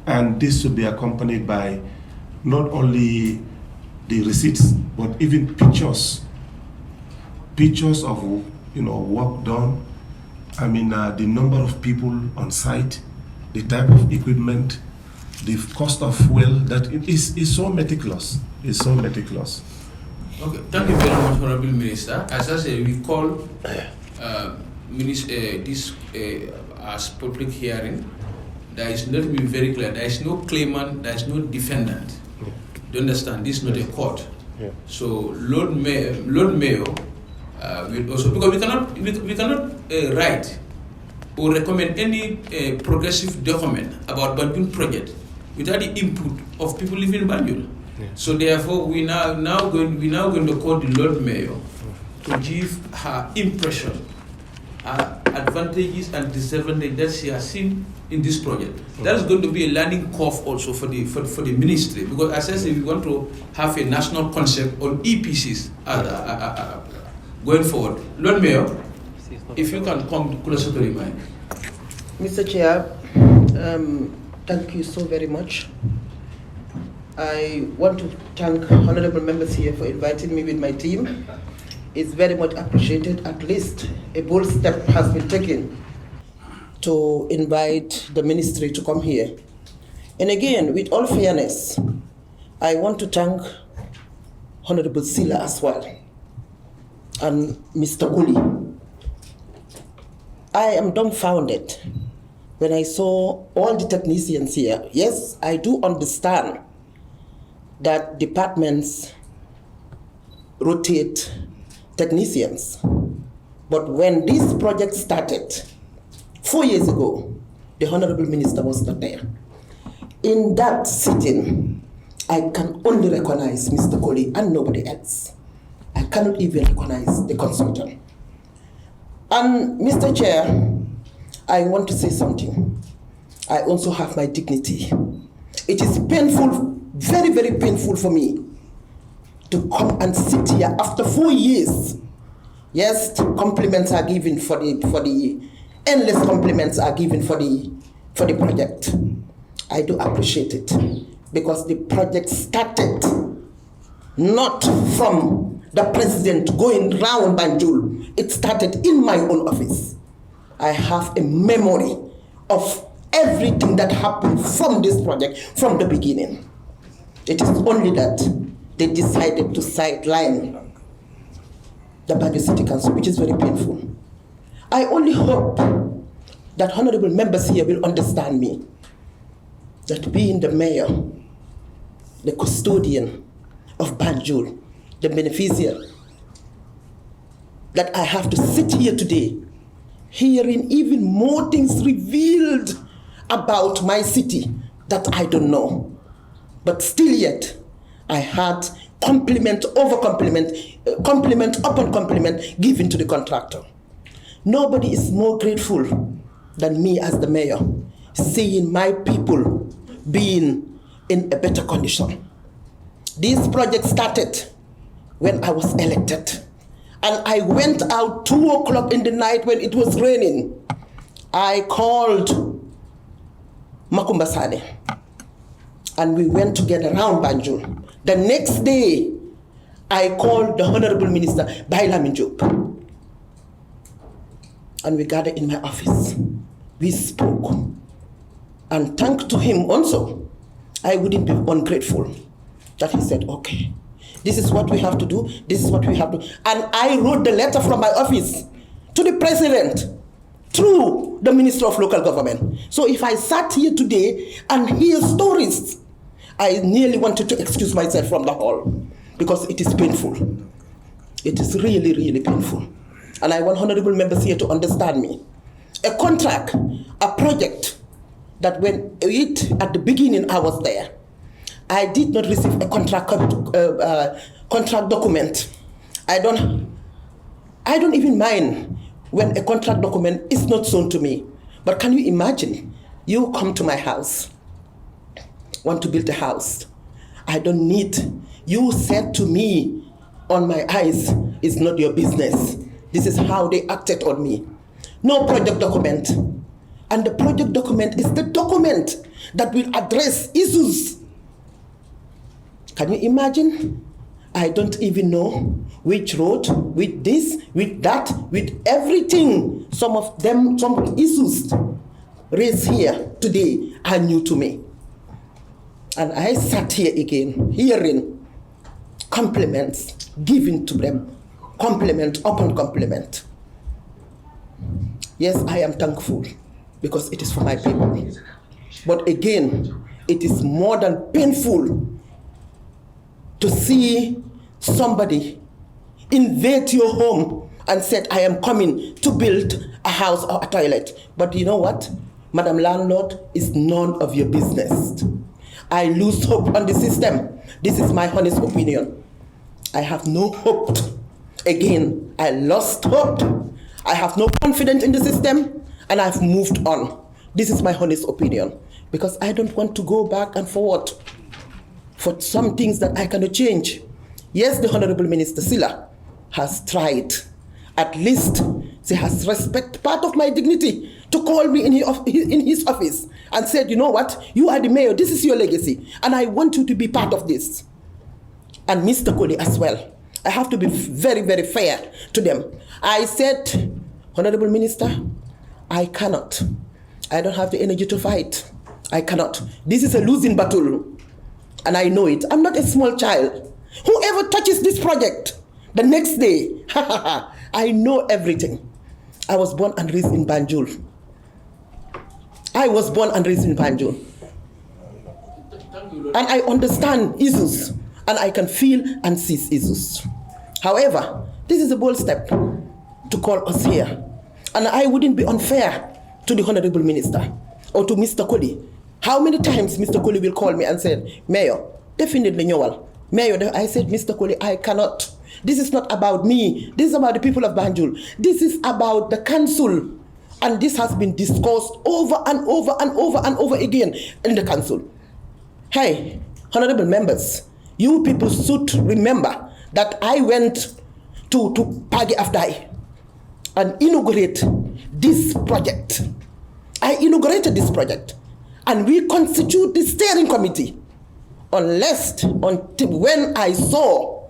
And this should be accompanied by not only the receipts, but even pictures of, you know, work done. The number of people on site, the type of equipment, the cost of fuel. That is so meticulous. It's so meticulous. Okay, thank you very much, Honorable Minister. As I said, we call this as public hearing. There is not been very clear. There is no claimant. There is no defendant. Do you understand? This is not a court. Yeah. So Lord Mayor will also, because we cannot write or recommend any progressive document about Banjul project without the input of people living in Banjul. Yeah. So therefore, we now going to call the Lord Mayor to give her impression, advantages and disadvantages that she has seen in this project. That is going to be a learning curve also for the ministry, because as I said, we want to have a national concept on EPCs going forward. Lord Mayor, if you can come closer to the mic. Mr. Chair, thank you so very much. I want to thank honorable members here for inviting me with my team. It's very much appreciated. At least a bold step has been taken to invite the ministry to come here. And again, with all fairness, I want to thank Honorable Sila as well and Mr. Kuli. I am dumbfounded when I saw all the technicians here. Yes, I do understand that departments rotate technicians. But when this project started 4 years ago, the Honorable Minister was not there. In that sitting, I can only recognize Mr. Coley and nobody else. I cannot even recognize the consultant. And Mr. Chair, I want to say something. I also have my dignity. It is painful, very, very painful for me to come and sit here after 4 years. Yes, compliments are given for the endless compliments are given for the project. I do appreciate it because the project started not from the president going round Banjul. It started in my own office. I have a memory of everything that happened from this project from the beginning. It is only that they decided to sideline the Banjul City Council, which is very painful. I only hope that honorable members here will understand me, that being the mayor, the custodian of Banjul, the beneficiary, that I have to sit here today hearing even more things revealed about my city that I don't know. But still yet, I had compliment over compliment, compliment upon compliment given to the contractor. Nobody is more grateful than me as the mayor, seeing my people being in a better condition. This project started when I was elected. And I went out 2 o'clock in the night when it was raining. I called Makumba Sane and we went together around Banjul. The next day, I called the Honorable Minister, Bailamin Job. And we gathered in my office. We spoke. And thanks to him also, I wouldn't be ungrateful that he said, okay, this is what we have to do, this is what we have to do. And I wrote the letter from my office to the president through the Minister of Local Government. So if I sat here today and hear stories, I nearly wanted to excuse myself from the hall because it is painful. It is really, really painful. And I want honorable members here to understand me. A contract, a project that when at the beginning I was there, I did not receive a contract document. I don't even mind when a contract document is not shown to me. But can you imagine? You come to my house, want to build a house. I don't need. You said to me on my eyes, it's not your business. This is how they acted on me. No project document. And the project document is the document that will address issues. Can you imagine? I don't even know which road, with this, with that, with everything. Some of them, some issues raised here today are new to me. And I sat here again, hearing compliments given to them, compliment upon compliment. Yes, I am thankful because it is for my people. But again, it is more than painful to see somebody invade your home and said, I am coming to build a house or a toilet. But you know what? Madam Landlord, is none of your business. I lose hope on the system. This is my honest opinion. I have no hope. Again, I lost hope. I have no confidence in the system and I've moved on. This is my honest opinion because I don't want to go back and forward for some things that I cannot change. Yes, the Honorable Minister Silla has tried. At least she has respected part of my dignity to call me in his office and said, you know what, you are the mayor, this is your legacy, and I want you to be part of this. And Mr. Koli as well. I have to be very, very fair to them. I said, Honorable Minister, I cannot. I don't have the energy to fight. I cannot. This is a losing battle. And I know it. I'm not a small child. Whoever touches this project, the next day, I know everything. I was born and raised in Banjul. I was born and raised in Banjul. And I understand issues. And I can feel and see issues. However, this is a bold step to call us here. And I wouldn't be unfair to the Honorable Minister or to Mr. Koli. How many times Mr. Koli will call me and say, Mayor, definitely Nyowal. Mayor, I said, Mr. Koli, I cannot. This is not about me. This is about the people of Banjul. This is about the council. And this has been discussed over and over and over and over again in the council. Hey, honorable members, you people should remember that I went to Pagi Afdai and inaugurate this project. I inaugurated this project. And we constitute the steering committee until when I saw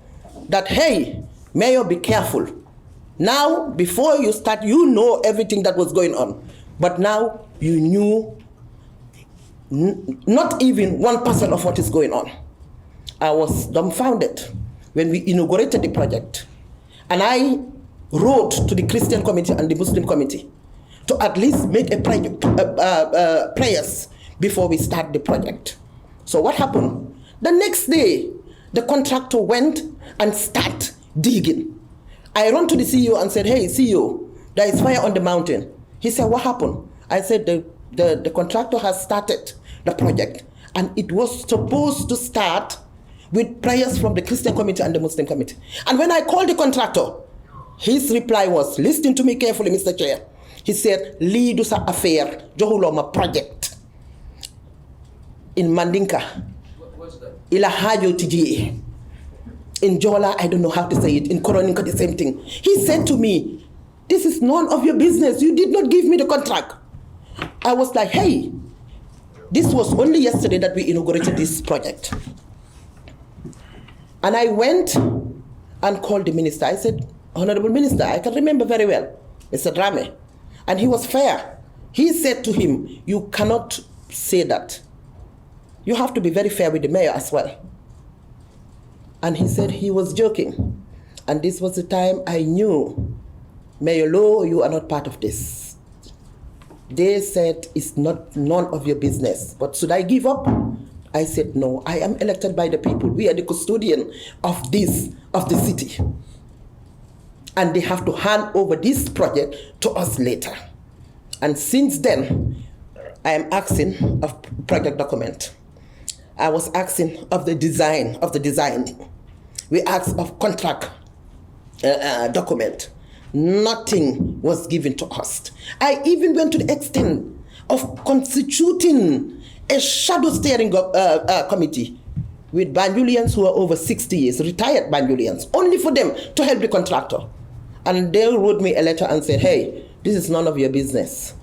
that, hey, Mayor, be careful. Now, before you start, you know everything that was going on. But now you knew not even 1% of what is going on. I was dumbfounded when we inaugurated the project. And I wrote to the Christian committee and the Muslim committee to at least make a prayers before we start the project. So what happened? The next day, the contractor went and started digging. I ran to the CEO and said, hey, CEO, there is fire on the mountain. He said, what happened? I said, the contractor has started the project, and it was supposed to start with prayers from the Christian committee and the Muslim committee. And when I called the contractor, his reply was, listen to me carefully, Mr. Chair. He said, lead us affair, Johuloma project in Mandinka. What's that? Ilahajo Tiji. In Jola, I don't know how to say it. In Koroninka, the same thing. He said to me, this is none of your business. You did not give me the contract. I was like, hey, this was only yesterday that we inaugurated this project. And I went and called the minister. I said, Honorable Minister, I can remember very well, Mr. Drame. And he was fair. He said to him, you cannot say that. You have to be very fair with the mayor as well. And he said he was joking. And this was the time I knew, Mayor Lowe, you are not part of this. They said it's none of your business. But should I give up? I said, no, I am elected by the people. We are the custodian of the city. And they have to hand over this project to us later. And since then, I am asking of project document. I was asking of the design. We asked of contract document. Nothing was given to us. I even went to the extent of constituting a shadow steering committee with Banjulians who are over 60 years, retired Banjulians, only for them to help the contractor. And they wrote me a letter and said, hey, this is none of your business.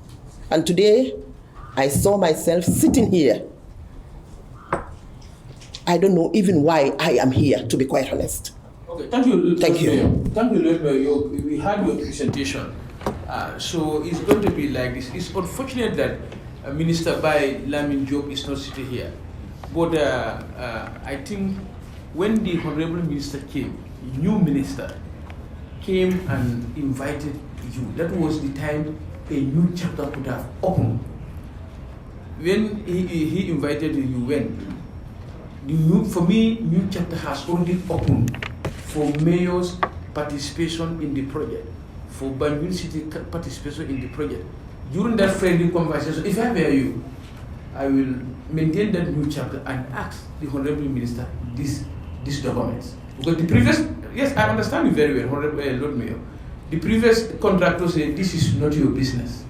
And today, I saw myself sitting here. I don't know even why I am here, to be quite honest. Okay, thank you. Thank you. Thank you, Lord Mayor. We had your presentation. So it's going to be like this. It's unfortunate that Minister Bai Lamin Job is not sitting here. But I think when the Honorable Minister came, new minister came and invited you. That was the time a new chapter could have opened. When he invited you, when for me, new chapter has already opened for mayor's participation in the project, for Banjul City participation in the project. During that friendly conversation, if I were you, I will maintain that new chapter and ask the Honorable Minister these documents. Because the previous, yes, I understand you very well, Honorable Lord Mayor. The previous contractor said, this is not your business.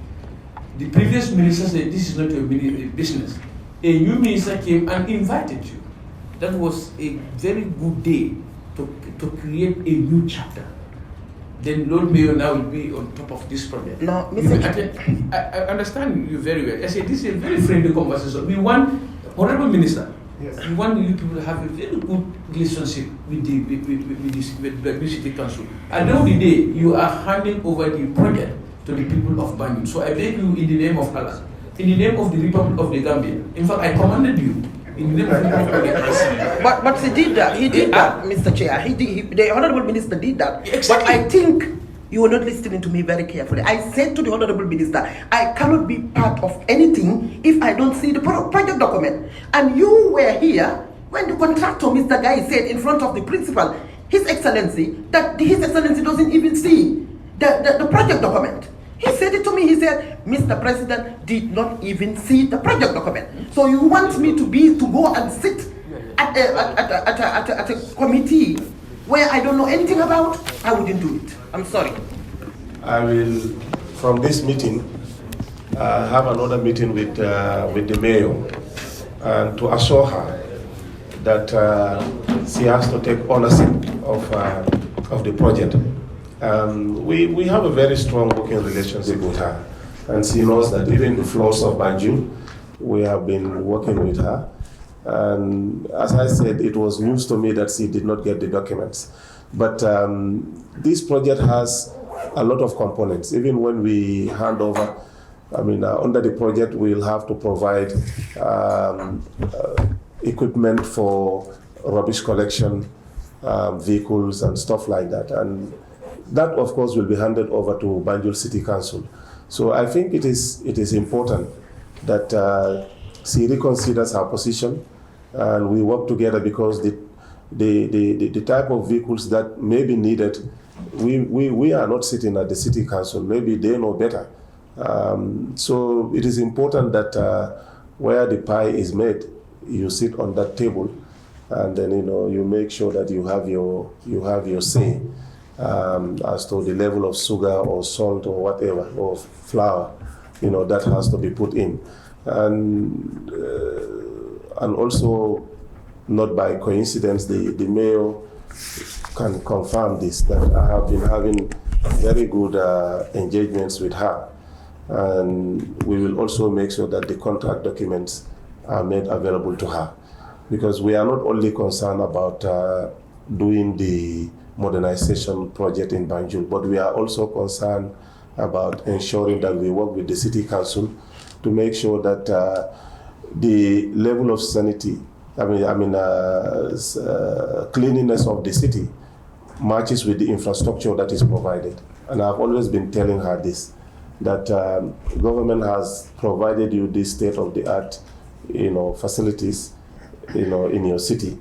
The previous minister said, this is not your business. A new minister came and invited you. That was a very good day to create a new chapter. Then Lord Mayor now will be on top of this project. No, I understand you very well. I say this is a very friendly conversation. We want, Honorable Minister, we want you people to have a very good relationship with the city council. At the end of the day, you are handing over the project to the people of Banjul. So I beg you in the name of Allah, in the name of the Republic of the Gambia. In fact, I commanded you. But he did that. He did that, Mr. Chair. The Honorable Minister did that. Exactly. But I think you were not listening to me very carefully. I said to the Honorable Minister, I cannot be part of anything if I don't see the project document. And you were here when the contractor, Mr. Guy, said in front of the principal, His Excellency, that His Excellency doesn't even see the project document. He said it to me. He said, Mr. President did not even see the project document. So you want me to go and sit at a committee where I don't know anything about? I wouldn't do it. I'm sorry. I will, from this meeting, have another meeting with the mayor and to assure her that she has to take ownership of the project. We have a very strong working relationship with her, and she knows that even in the floors of Banjul, we have been working with her. And as I said, it was news to me that she did not get the documents. But this project has a lot of components. Even when we hand over, under the project, we'll have to provide equipment for rubbish collection, vehicles and stuff like that. And that, of course, will be handed over to Banjul City Council. So I think it is important that she reconsiders her position and we work together, because the type of vehicles that may be needed we are not sitting at the city council. Maybe they know better. So it is important that where the pie is made, you sit on that table, and then you make sure that you have your say as to the level of sugar or salt or whatever, or flour, that has to be put in, and also, not by coincidence, the mayor can confirm this, that I have been having very good engagements with her, and we will also make sure that the contract documents are made available to her, because we are not only concerned about doing the modernization project in Banjul, but we are also concerned about ensuring that we work with the city council to make sure that the level of sanity, cleanliness of the city matches with the infrastructure that is provided. And I've always been telling her this, that government has provided you this state-of-the-art, facilities, in your city.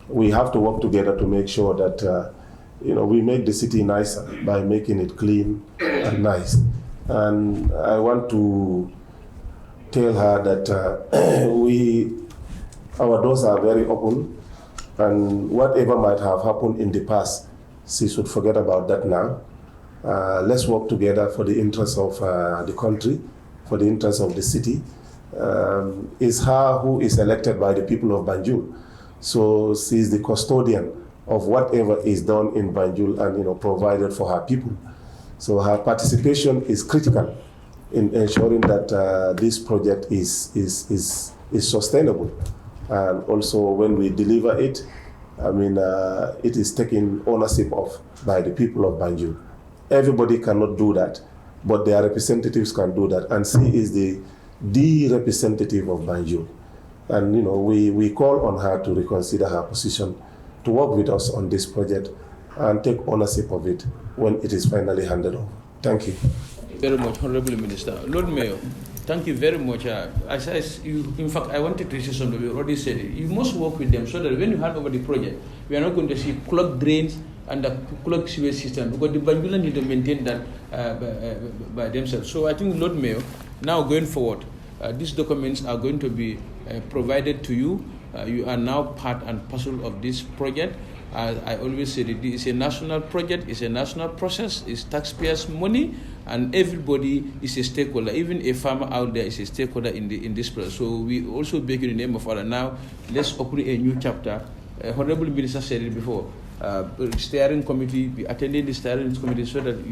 We have to work together to make sure that, we make the city nicer by making it clean and nice. And I want to tell her that our doors are very open, and whatever might have happened in the past, she should forget about that now. Let's work together for the interest of the country, for the interest of the city. It's her who is elected by the people of Banjul. So she's the custodian of whatever is done in Banjul and provided for her people. So her participation is critical in ensuring that this project is sustainable. And also when we deliver it, it is taken ownership of by the people of Banjul. Everybody cannot do that, but their representatives can do that. And she is the representative of Banjul. And we call on her to reconsider her position, to work with us on this project and take ownership of it when it is finally handed over. Thank you. Very much, Honorable Minister. Lord Mayor, thank you very much. In fact, I wanted to say something. We already said it. You must work with them so that when you hand over the project, we are not going to see clogged drains and the clogged sewage system, because the Banjulan need to maintain that by themselves. So I think, Lord Mayor, now going forward, these documents are going to be provided to you. You are now part and parcel of this project. I always say that it's a national project, it's a national process, it's taxpayers' money, and everybody is a stakeholder. Even a farmer out there is a stakeholder in this process. So we also beg in the name of Allah now, let's open a new chapter. Honorable Minister said it before. Steering committee, be attending the steering committee so that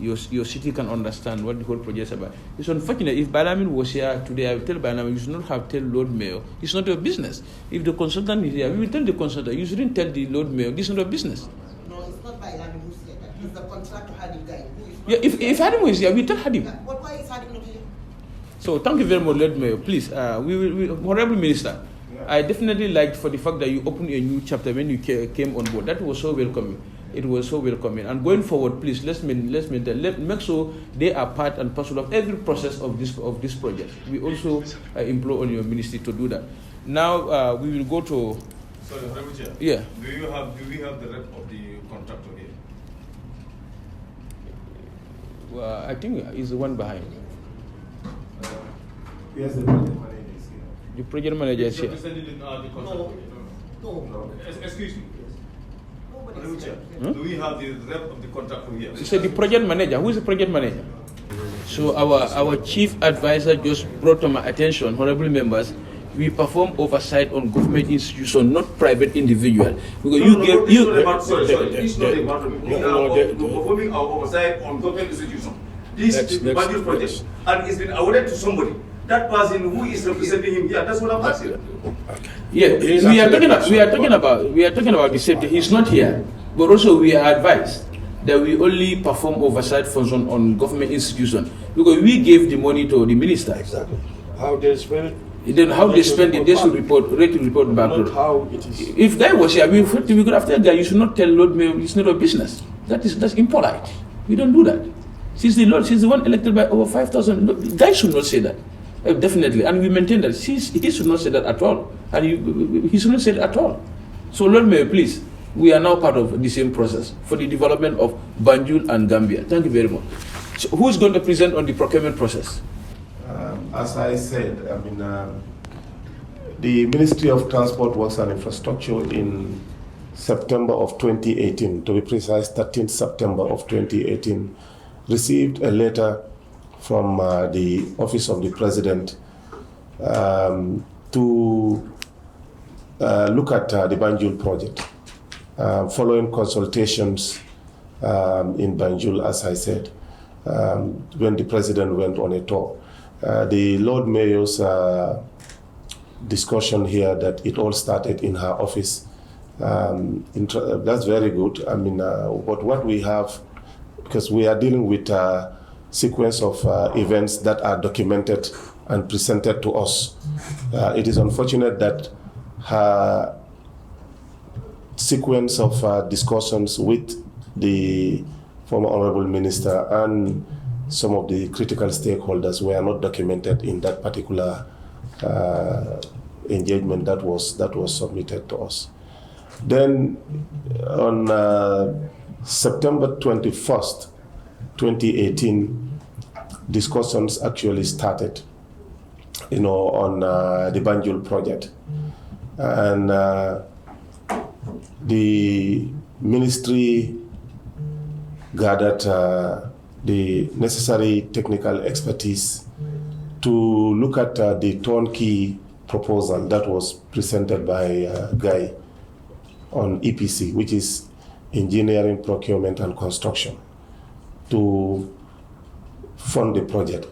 your city can understand what the whole project is about. It's unfortunate. If Balamin was here today, I would tell Balamin, you should not have tell Lord Mayor. It's not your business. If the consultant is here, we will tell the consultant. You shouldn't tell the Lord Mayor. This is not your business. No, it's not Balamin who's here. It's the contractor Hadim guy. If Hadim is here, we tell Hadim. Yeah, but why is Hadim not here? So thank you very much, Lord Mayor. Please, Honorable Minister, I definitely liked for the fact that you opened a new chapter when you came on board. That was so welcoming. It was so welcoming. And going forward, please, let's make sure they are part and parcel of every process of this project. We also implore on your ministry to do that. Now we will go to. Sorry, Honorable Chair. Yeah. Do we have the rep of the contractor here? Well, I think he's the one behind. Yes, the project manager is here. The project manager is here. No. Excuse me. Do we have the rep of the contractor here? You said the project manager. Who is the project manager? So our chief advisor just brought to my attention, honorable members, we perform oversight on government institutions, not private individual. Because It's not a matter. We are performing our oversight on government institutions. This is the budget project, and it's been awarded to somebody. That person who is representing him here, that's what I'm asking. Yeah, we are talking about the safety. He's not here, but also we are advised that we only perform oversight functions on government institutions because we gave the money to the minister. Exactly. How they spend it. Then how they spend it, they should report back. Not how it is. If Guy was here, we could have told Guy, you should not tell Lord Mayor, it's not a business. That's impolite. We don't do that. She's the one elected by over 5,000. Guy should not say that. Definitely, and we maintain that he should not say that at all, and he should not say that at all. So, Lord Mayor, please, we are now part of the same process for the development of Banjul and Gambia. Thank you very much. So who's going to present on the procurement process? As I said, the Ministry of Transport, Works and Infrastructure in September of 2018, to be precise, 13th September of 2018, received a letter from the Office of the President to look at the Banjul project, following consultations in Banjul, as I said, when the President went on a tour. The Lord Mayor's discussion here that it all started in her office, that's very good. But what we have, because we are dealing with a sequence of events that are documented and presented to us. It is unfortunate that her sequence of discussions with the former Honorable Minister and some of the critical stakeholders were not documented in that particular engagement that was submitted to us. Then on September 21st, 2018, discussions actually started, on the Banjul project. And the ministry gathered the necessary technical expertise to look at the turnkey proposal that was presented by Guy on EPC, which is Engineering, Procurement and Construction, to fund the project.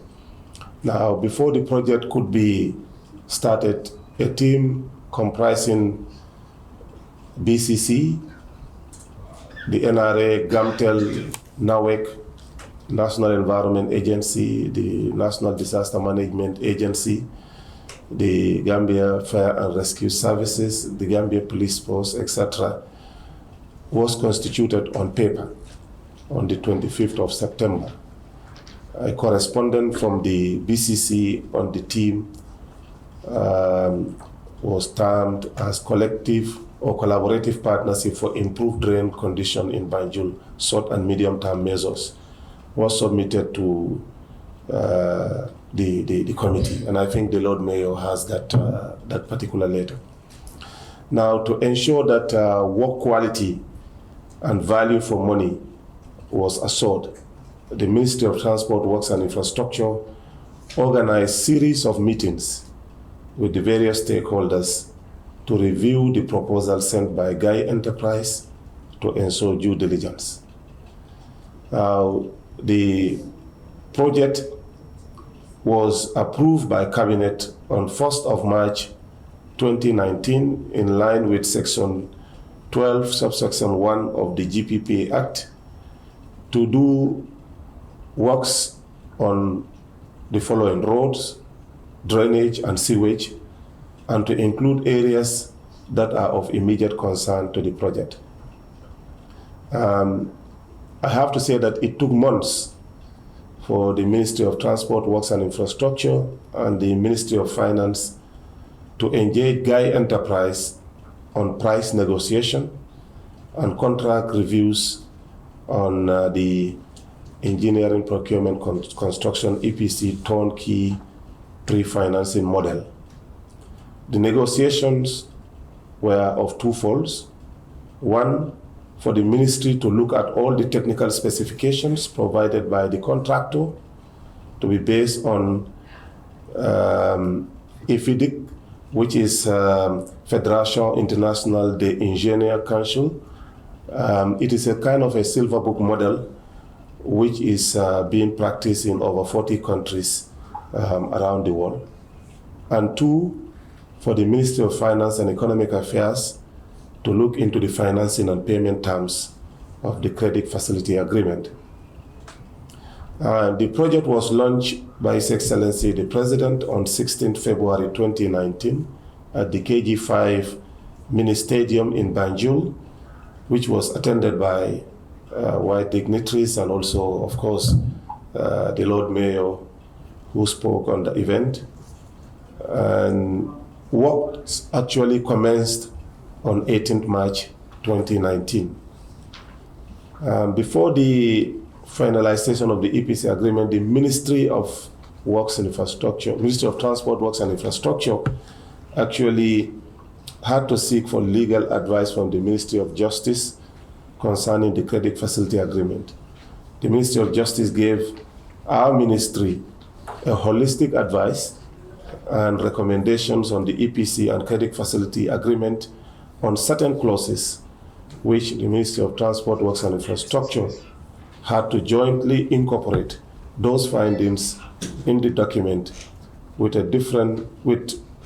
Now, before the project could be started, a team comprising BCC, the NRA, GAMTEL, NAWEC, National Environment Agency, the National Disaster Management Agency, the Gambia Fire and Rescue Services, the Gambia Police Force, etc., was constituted on paper on the 25th of September. A correspondent from the BCC on the team was termed as collective or collaborative partnership for improved drain condition in Banjul, short and medium term measures, was submitted to the committee, and I think the Lord Mayor has that particular letter. Now, to ensure that work quality and value for money was assured, the Ministry of Transport, Works and Infrastructure organized a series of meetings with the various stakeholders to review the proposal sent by Guy Enterprise to ensure due diligence. The project was approved by Cabinet on 1st of March 2019 in line with Section 12, subsection 1 of the GPPA Act to do works on the following: roads, drainage and sewage, and to include areas that are of immediate concern to the project. I have to say that it took months for the Ministry of Transport, Works and Infrastructure and the Ministry of Finance to engage Guy Enterprise on price negotiation and contract reviews on the engineering, procurement, construction, EPC turnkey pre-financing model. The negotiations were of two folds. One, for the ministry to look at all the technical specifications provided by the contractor to be based on FIDIC, which is Fédération Internationale des Ingénieurs Council. It is a kind of a silver book model which is being practiced in over 40 countries around the world. And two, for the Ministry of Finance and Economic Affairs to look into the financing and payment terms of the credit facility agreement. The project was launched by His Excellency the President on 16th February 2019 at the KG5 Mini Stadium in Banjul, which was attended by white dignitaries and also, of course, the Lord Mayor who spoke on the event. And work actually commenced on 18th March 2019. Before the finalization of the EPC agreement, the Ministry of Works and Infrastructure, Ministry of Transport, Works and Infrastructure actually had to seek for legal advice from the Ministry of Justice concerning the credit facility agreement. The Ministry of Justice gave our ministry a holistic advice and recommendations on the EPC and credit facility agreement on certain clauses which the Ministry of Transport, Works and Infrastructure had to jointly incorporate those findings in the document with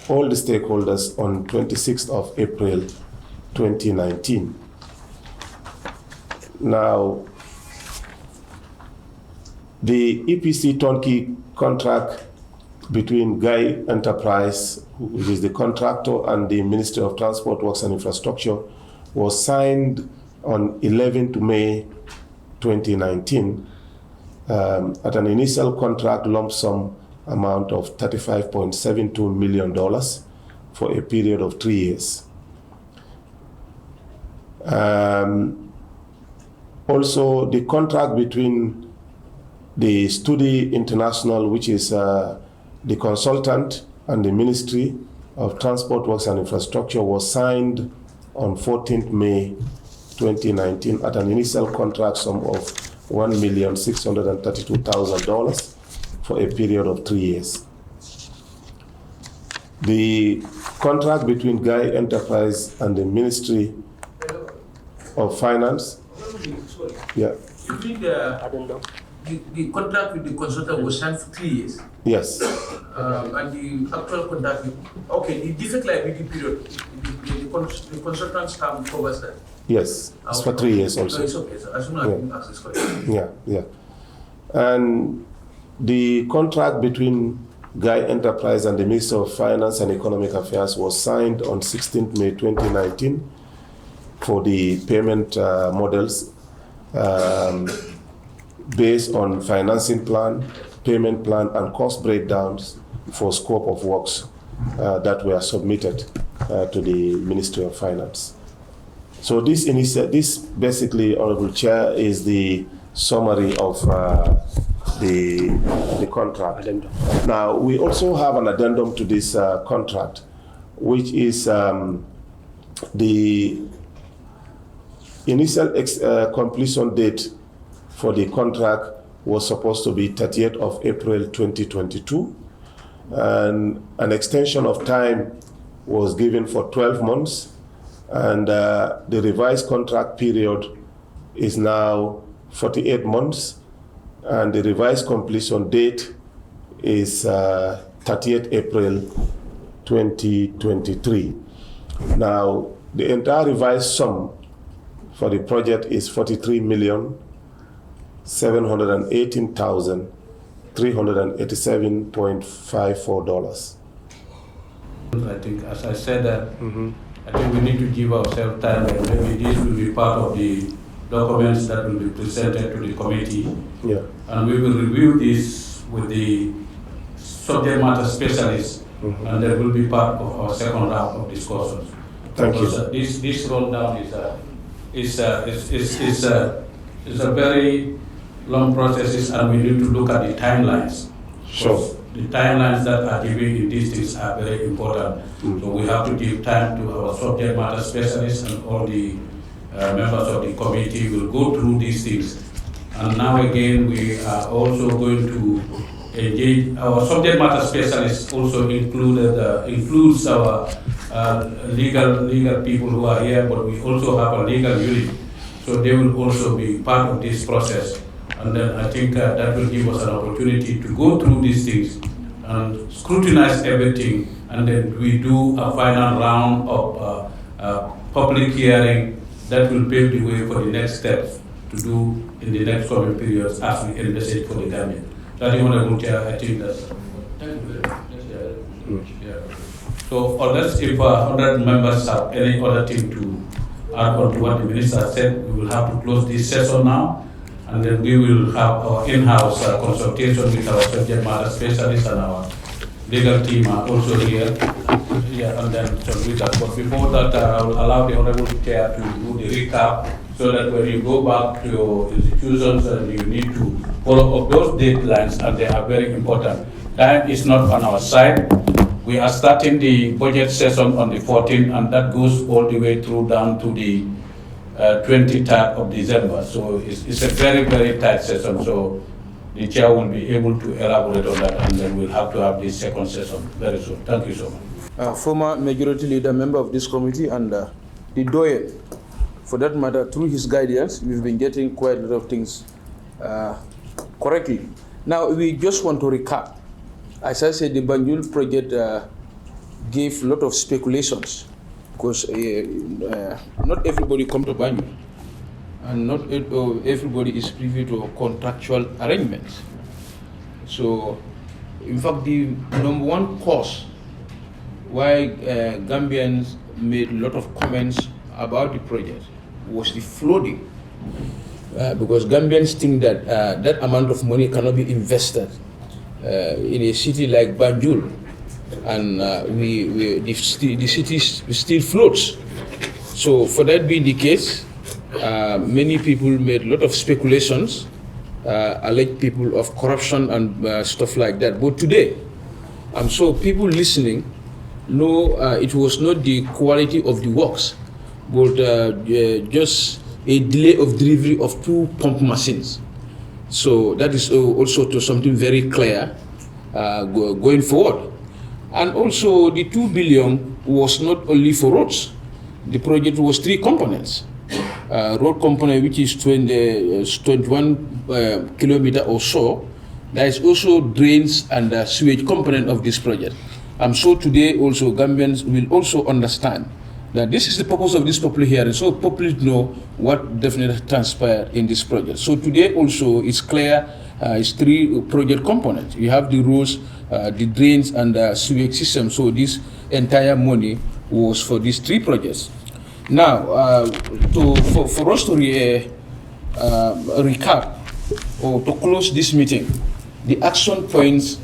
all the stakeholders on 26th of April 2019. Now, the EPC turnkey contract between Guy Enterprise, which is the contractor, and the Ministry of Transport, Works and Infrastructure was signed on 11th May 2019 at an initial contract lump sum amount of $35.72 million for a period of 3 years. Also, the contract between the Studi International, which is the consultant, and the Ministry of Transport, Works and Infrastructure was signed on 14th May 2019 at an initial contract sum of $1,632,000 for a period of 3 years. The contract between Guy Enterprise and the Ministry of Finance. Yeah. You think the contract with the consultant was signed for 3 years? Yes. And the actual contract, okay, the defect liability period, the consultant's term covers that? Yes, it's for 3 years also. So it's okay, so as soon as I can access correct. Yeah. And the contract between Guy Enterprise and the Ministry of Finance and Economic Affairs was signed on 16th May 2019 for the payment models based on financing plan, payment plan, and cost breakdowns for scope of works that were submitted to the Ministry of Finance. So this basically, Honorable Chair, is the summary of the contract. Now, we also have an addendum to this contract, which is the initial completion date for the contract was supposed to be 30th of April 2022, and an extension of time was given for 12 months, and the revised contract period is now 48 months, and the revised completion date is 30th April 2023. Now, the entire revised sum for the project is $43,718,387.54. I think, as I said, I think we need to give ourselves time, and maybe this will be part of the documents that will be presented to the committee. Yeah. And we will review this with the subject matter specialists, and that will be part of our second round of discussions. Thank you. This rundown is a very long process, and we need to look at the timelines. Sure. The timelines that are given in these things are very important. So we have to give time to our subject matter specialists, and all the members of the committee will go through these things. And now again, we are also going to engage our subject matter specialists. Also includes our legal people who are here, but we also have a legal unit, so they will also be part of this process. And then I think that will give us an opportunity to go through these things and scrutinize everything, and then we do a final round of public hearing that will pave the way for the next steps to do in the next coming periods as we envisage for the Gambia. That is Honorable Chair, I think that's. Thank you very much. So unless if 100 members have any other thing to add on to what the Minister said, we will have to close this session now, and then we will have our in-house consultation with our subject matter specialists, and our legal team are also here. Yeah, and then shall we that. But before that, I will allow the Honorable Chair to do the recap so that when you go back to your institutions and you need to follow up those deadlines, and they are very important. Time is not on our side. We are starting the budget session on the 14th, and that goes all the way through down to the 23rd of December. So it's a very, very tight session. So the chair will be able to elaborate on that, and then we'll have to have this second session very soon. Thank you so much. Former majority leader, member of this committee, and the Doyen, for that matter, through his guidance, we've been getting quite a lot of things correctly. Now, we just want to recap. As I said, the Banjul project gave a lot of speculations, because not everybody come to Banjul, and not everybody is privy to contractual arrangements. So, in fact, the number one cause why Gambians made a lot of comments about the project was the flooding, because Gambians think that that amount of money cannot be invested in a city like Banjul, and the city still floats. So for that being the case, many people made a lot of speculations, alleged people of corruption and stuff like that. But today, I'm sure people listening know it was not the quality of the works, but just a delay of delivery of 2 pump machines. So that is also to something very clear going forward. And also the 2 billion was not only for roads. The project was 3 components. Road component, which is 21 kilometer or so. There is also drains and sewage component of this project. I'm sure today also Gambians will also understand that this is the purpose of this public hearing, so public know what definitely transpired in this project. So today also it's clear, it's 3 project components. You have the roads, the drains, and the sewage system. So this entire money was for these 3 projects. Now, for us to recap or to close this meeting, the action points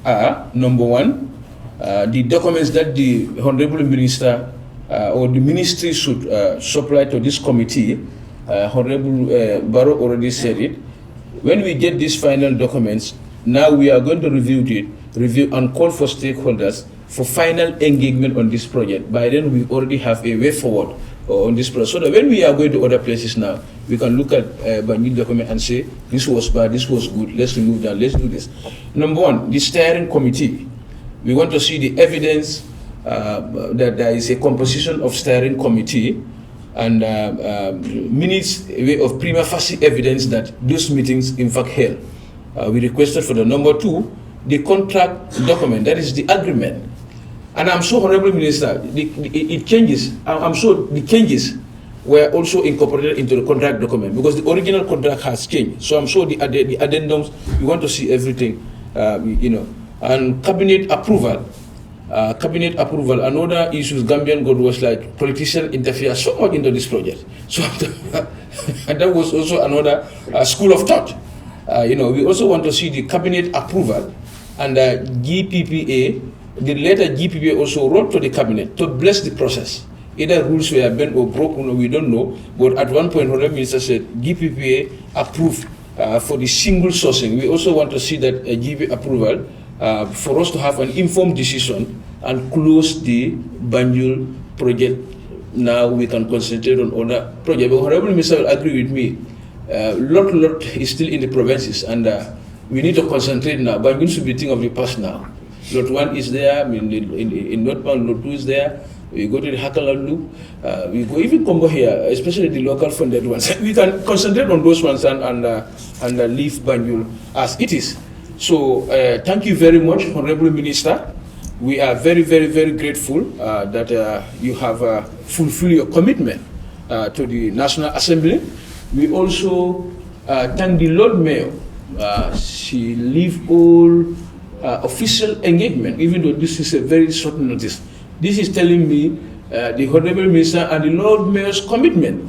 are: number 1, the documents that the Honorable Minister or the ministry should supply to this committee. Honorable Barrow already said it. When we get these final documents, now we are going to review and call for stakeholders for final engagement on this project. By then, we already have a way forward on this project. So that when we are going to other places now, we can look at Banjul document and say, this was bad, this was good, let's remove that, let's do this. Number 1, the steering committee. We want to see the evidence that there is a composition of steering committee and minutes of prima facie evidence that those meetings in fact held. We requested for the number 2, the contract document, that is the agreement. And I'm sure, Honorable Minister, it changes. I'm sure the changes were also incorporated into the contract document, because the original contract has changed. So I'm sure the addendums, we want to see everything, and cabinet approval. Another issue Gambian God was like politicians interfere so much into this project. So and that was also another school of thought. We also want to see the cabinet approval, and GPPA. The letter GPPA also wrote to the cabinet to bless the process. Either rules were bent or broken, we don't know. But at one point, Honorable Minister said GPPA approved for the single sourcing. We also want to see that GPPA approval for us to have an informed decision and close the Banjul project. Now we can concentrate on other projects. But Honorable Minister will agree with me. Lot is still in the provinces, and we need to concentrate now. Banjul should be thinking of the past now. Lot 1 is there, in Northbound, Lot 2 is there. We go to the Hakalan Loop, we go even Combo here, especially the local funded ones. We can concentrate on those ones and leave Banjul as it is. So thank you very much, Honorable Minister. We are very, very, very grateful that you have fulfilled your commitment to the National Assembly. We also thank the Lord Mayor. She leave all official engagement, even though this is a very short notice. This is telling me the Honorable Minister and the Lord Mayor's commitment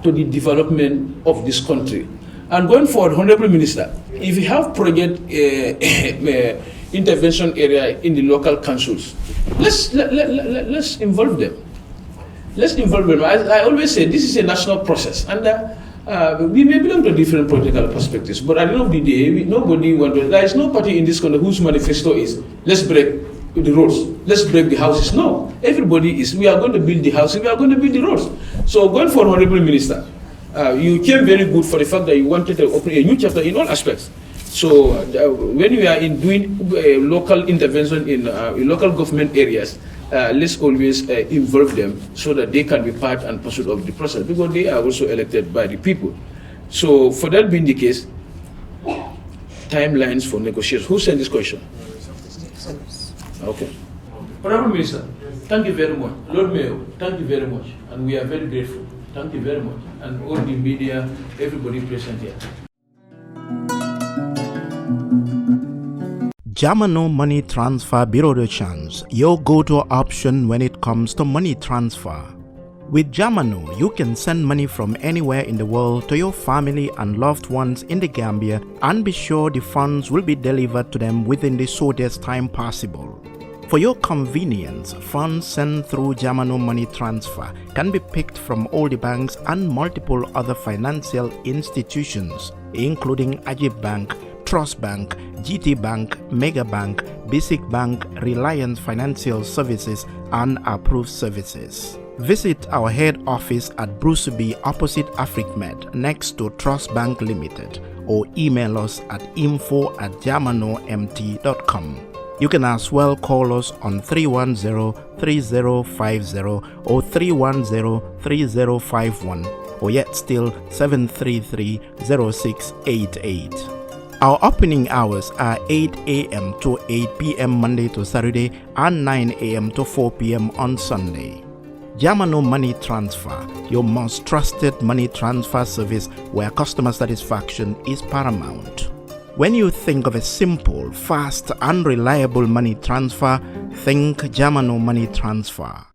to the development of this country. And going forward, Honorable Minister, if you have project intervention area in the local councils. Let's involve them. Let's involve them. I always say this is a national process, and we may belong to different political perspectives, but at the end of the day, there is no party in this country whose manifesto is, let's break the roads, let's break the houses. No, everybody is, we are going to build the houses, we are going to build the roads. So going for Honorable Minister, you came very good for the fact that you wanted to open a new chapter in all aspects. So when we are in doing local intervention in local government areas, let's always involve them so that they can be part and parcel of the process, because they are also elected by the people. So for that being the case, timelines for negotiations. Who sent this question? Okay. Honorable Minister, thank you very much. Lord Mayor, thank you very much. And we are very grateful. Thank you very much. And all the media, everybody present here. Jamano Money Transfer Bureau de Change, your go-to option when it comes to money transfer. With Jamano, you can send money from anywhere in the world to your family and loved ones in the Gambia and be sure the funds will be delivered to them within the shortest time possible. For your convenience, funds sent through Jamano Money Transfer can be picked from all the banks and multiple other financial institutions, including Ajib Bank, Trust Bank, GT Bank, Mega Bank, Basic Bank, Reliance Financial Services, and Approved Services. Visit our head office at Bruceby opposite AfricMed next to Trust Bank Limited, or email us at info@jamanomt.com. You can as well call us on 310-3050 or 310-3051, or yet still 733-0688. Our opening hours are 8 a.m. to 8 p.m. Monday to Saturday and 9 a.m. to 4 p.m. on Sunday. Jamano Money Transfer, your most trusted money transfer service where customer satisfaction is paramount. When you think of a simple, fast, and reliable money transfer, think Jamano Money Transfer.